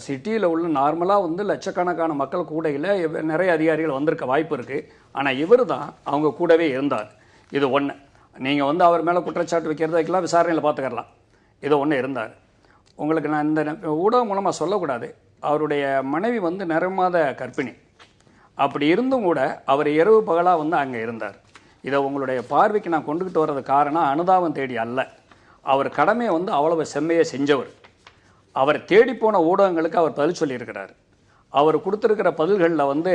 சிட்டியில் உள்ள நார்மலாக வந்து லட்சக்கணக்கான மக்கள் கூடையில் நிறைய அதிகாரிகள் வந்திருக்க வாய்ப்பு இருக்குது. ஆனால் இவர் தான் அவங்க கூடவே இருந்தார். இது ஒன்று. நீங்கள் வந்து அவர் மேலே குற்றச்சாட்டு வைக்கிறதுக்கெல்லாம் விசாரணையில் பார்த்துக்கலாம். இது ஒன்று இருந்தார். உங்களுக்கு நான் இந்த ஊடகம் மூலமாக சொல்லக்கூடாது, அவருடைய மனைவி வந்து நிறமாத கர்ப்பிணி. அப்படி இருந்தும் கூட அவர் இரவு பகலாக வந்து அங்கே இருந்தார். இதை உங்களுடைய பார்வைக்கு நான் கொண்டுகிட்டு வர்றது காரணம் அனுதாபம் தேடி அல்ல. அவர் கடமையை வந்து அவ்வளவு செம்மையை செஞ்சவர். அவர் தேடி போன ஊடகங்களுக்கு அவர் பதில் சொல்லியிருக்கிறார். அவர் கொடுத்துருக்கிற பதில்களில் வந்து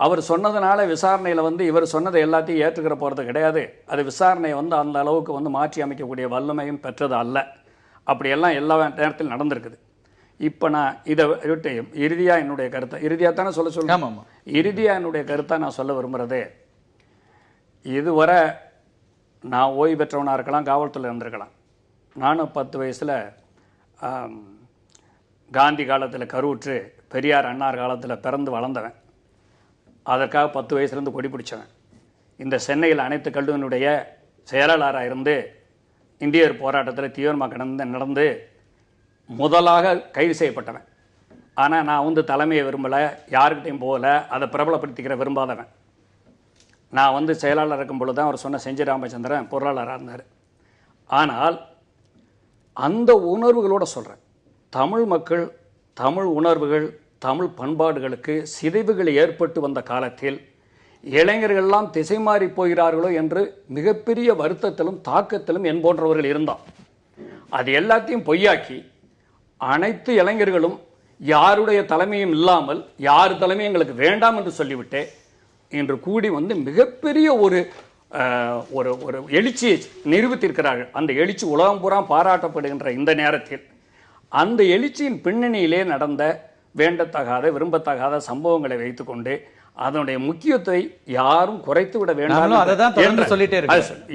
அவர் சொன்னதுனால விசாரணையில் வந்து இவர் சொன்னதை எல்லாத்தையும் ஏற்றுக்கிற போகிறது கிடையாது. அது விசாரணையை வந்து அந்த அளவுக்கு வந்து மாற்றி அமைக்கக்கூடிய வல்லமையும் பெற்றது அல்ல. அப்படியெல்லாம் எல்லா நேரத்தில் நடந்திருக்குது. இப்போ நான் இதை விட்டு இறுதியாக என்னுடைய கருத்தை இறுதியாக தானே சொல்லுங்கள். இறுதியாக என்னுடைய கருத்தை நான் சொல்ல விரும்புகிறதே, இதுவரை நான் ஓய்வு பெற்றவனாக இருக்கலாம், காவல்துறையில் இருந்திருக்கலாம். நானும் 10 வயசில் காந்தி காலத்தில் கருவுற்று பெரியார் அண்ணார் காலத்தில் பிறந்து வளர்ந்தவன். அதற்காக 10 வயசுலேருந்து கொடி பிடிச்சவன். இந்த சென்னையில் அனைத்து கல்லூரியினுடைய செயலாளராக இருந்து இந்தியர் போராட்டத்தில் தீவிரமாக நடந்து முதலாக கைது செய்யப்பட்டவன். ஆனால் நான் வந்து தலைமையை விரும்பலை, யாருக்கிட்டையும் போகலை, அதை பிரபலப்படுத்திக்கிற விரும்பாதவன். நான் வந்து செயலாளர் இருக்கும் பொழுது தான் அவர் சொன்ன செஞ்சி ராமச்சந்திரன் பொருளாளராக இருந்தார். ஆனால் அந்த உணர்வுகளோடு சொல்கிறேன், தமிழ் மக்கள், தமிழ் உணர்வுகள், தமிழ் பண்பாடுகளுக்கு சிதைவுகள் ஏற்பட்டு வந்த காலத்தில் இளைஞர்கள்லாம் திசை மாறி போகிறார்களோ என்று மிகப்பெரிய வருத்தத்திலும் தாக்கத்திலும் என் போன்றவர்கள் இருந்தான். அது எல்லாத்தையும் பொய்யாக்கி அனைத்து இளைஞர்களும் யாருடைய தலைமையும் இல்லாமல் யார் தலைமையும் எங்களுக்கு வேண்டாம் என்று சொல்லிவிட்டு இன்று கூடி வந்து மிகப்பெரிய ஒரு ஒரு எழுச்சியை நிரூபித்திருக்கிறார்கள். அந்த எழுச்சி உலகம் பூரா பாராட்டப்படுகின்ற இந்த நேரத்தில் அந்த எழுச்சியின் பின்னணியிலே நடந்த வேண்டத்தகாத விரும்பத்தகாத சம்பவங்களை வைத்துக்கொண்டு அதனுடைய முக்கியத்துவத்தை யாரும் குறைத்து விட வேண்டாம்,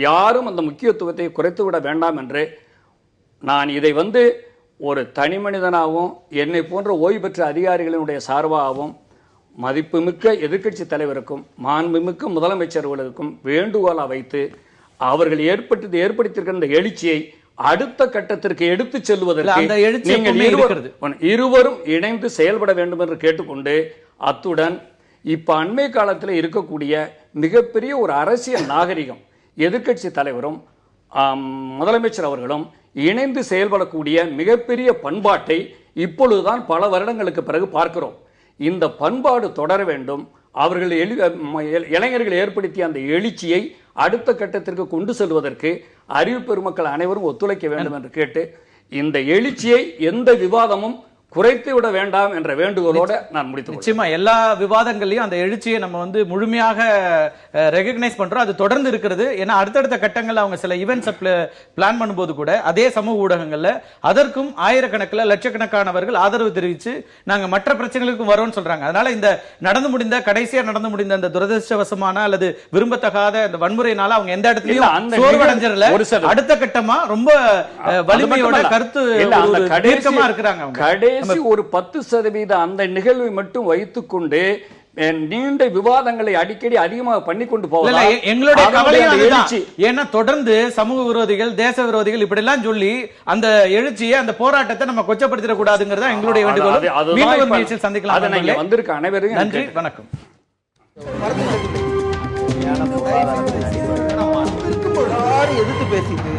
யாரும் அந்த முக்கியத்துவத்தை குறைத்து விட வேண்டாம் என்று நான் இதை வந்து ஒரு தனி மனிதனாகவும் என்னை போன்ற ஓய்வு பெற்ற அதிகாரிகளினுடைய சார்பாகவும் மதிப்புமிக்க எதிர்க்கட்சி தலைவருக்கும் மாண்புமிக்க முதலமைச்சர்களுக்கும் வேண்டுகோளா வைத்து அவர்கள் ஏற்படுத்தியிருக்கிற இந்த எழுச்சியை அடுத்த கட்டத்திற்கு எடுத்து செல்வதற்கு நீங்கள் இருவரும் இணைந்து செயல்பட வேண்டும் என்று கேட்டுக்கொண்டு, அத்துடன் இப்ப அண்மை காலத்தில் இருக்கக்கூடிய மிகப்பெரிய ஒரு அரசியல் நாகரிகம் எதிர்க்கட்சி தலைவரும் முதலமைச்சர் அவர்களும் இணைந்து செயல்படக்கூடிய மிகப்பெரிய பண்பாட்டை இப்பொழுதுதான் பல வருடங்களுக்கு பிறகு பார்க்கிறோம். இந்த பண்பாடு தொடர வேண்டும். அவர்கள் இளைஞர்கள் ஏற்படுத்திய அந்த எழுச்சியை அடுத்த கட்டத்திற்கு கொண்டு செல்வதற்கு அறிவு பெருமக்கள் அனைவரும் ஒத்துழைக்க வேண்டும் என்று கேட்டு, இந்த எழுச்சியை எந்த விவாதமும் குறைத்து விட வேண்டாம் என்ற வேண்டுகோளோட நான் முடித்து. நிச்சயமா எல்லா விவாதங்களையும் அந்த எழுச்சியை நம்ம வந்து முழுமையாக ரெகக்னைஸ் பண்றோம். அது தொடர்ந்து இருக்கிறது. ஏன்னா அடுத்தடுத்த கட்டங்கள் அவங்க சில ஈவென்ட்ஸ் பிளான் பண்ணும்போது கூட அதே சமூக ஊடகங்கள்ல அதற்கும் ஆயிரக்கணக்கில் லட்சக்கணக்கானவர்கள் ஆதரவு தெரிவித்து நாங்க மற்ற பிரச்சனைகளுக்கும் வரோம்னு சொல்றாங்க. அதனால இந்த கடைசியா நடந்து முடிந்த அந்த துரதிருஷ்டவசமான அல்லது விரும்பத்தகாத இந்த வன்முறையினால அவங்க எந்த இடத்துலயும் சோர்வடைஞ்சல அடுத்த கட்டமா ரொம்ப வலிமையோட கருத்து தீர்க்கமா இருக்கிறாங்க. ஒரு 10% அந்த நிகழ்வை மட்டும் வைத்துக்கொண்டு நீண்ட விவாதங்களை அடிக்கடி அதிகமாக பண்ணி கொண்டு போகலாம். எங்களுடைய கவலையும் ஏன்னா தொடர்ந்து சமூக விரோதிகள், தேச விரோதிகள் இப்படி எல்லாம் சொல்லி அந்த எழுச்சியை, அந்த போராட்டத்தை நம்ம கொச்சப்படுத்திட கூடாதுங்கிறதா எங்களுடைய வேண்டுகோள். சந்திக்கலாம். வந்திருக்க அனைவரும் நன்றி, வணக்கம். எதிர்த்து பேசிட்டு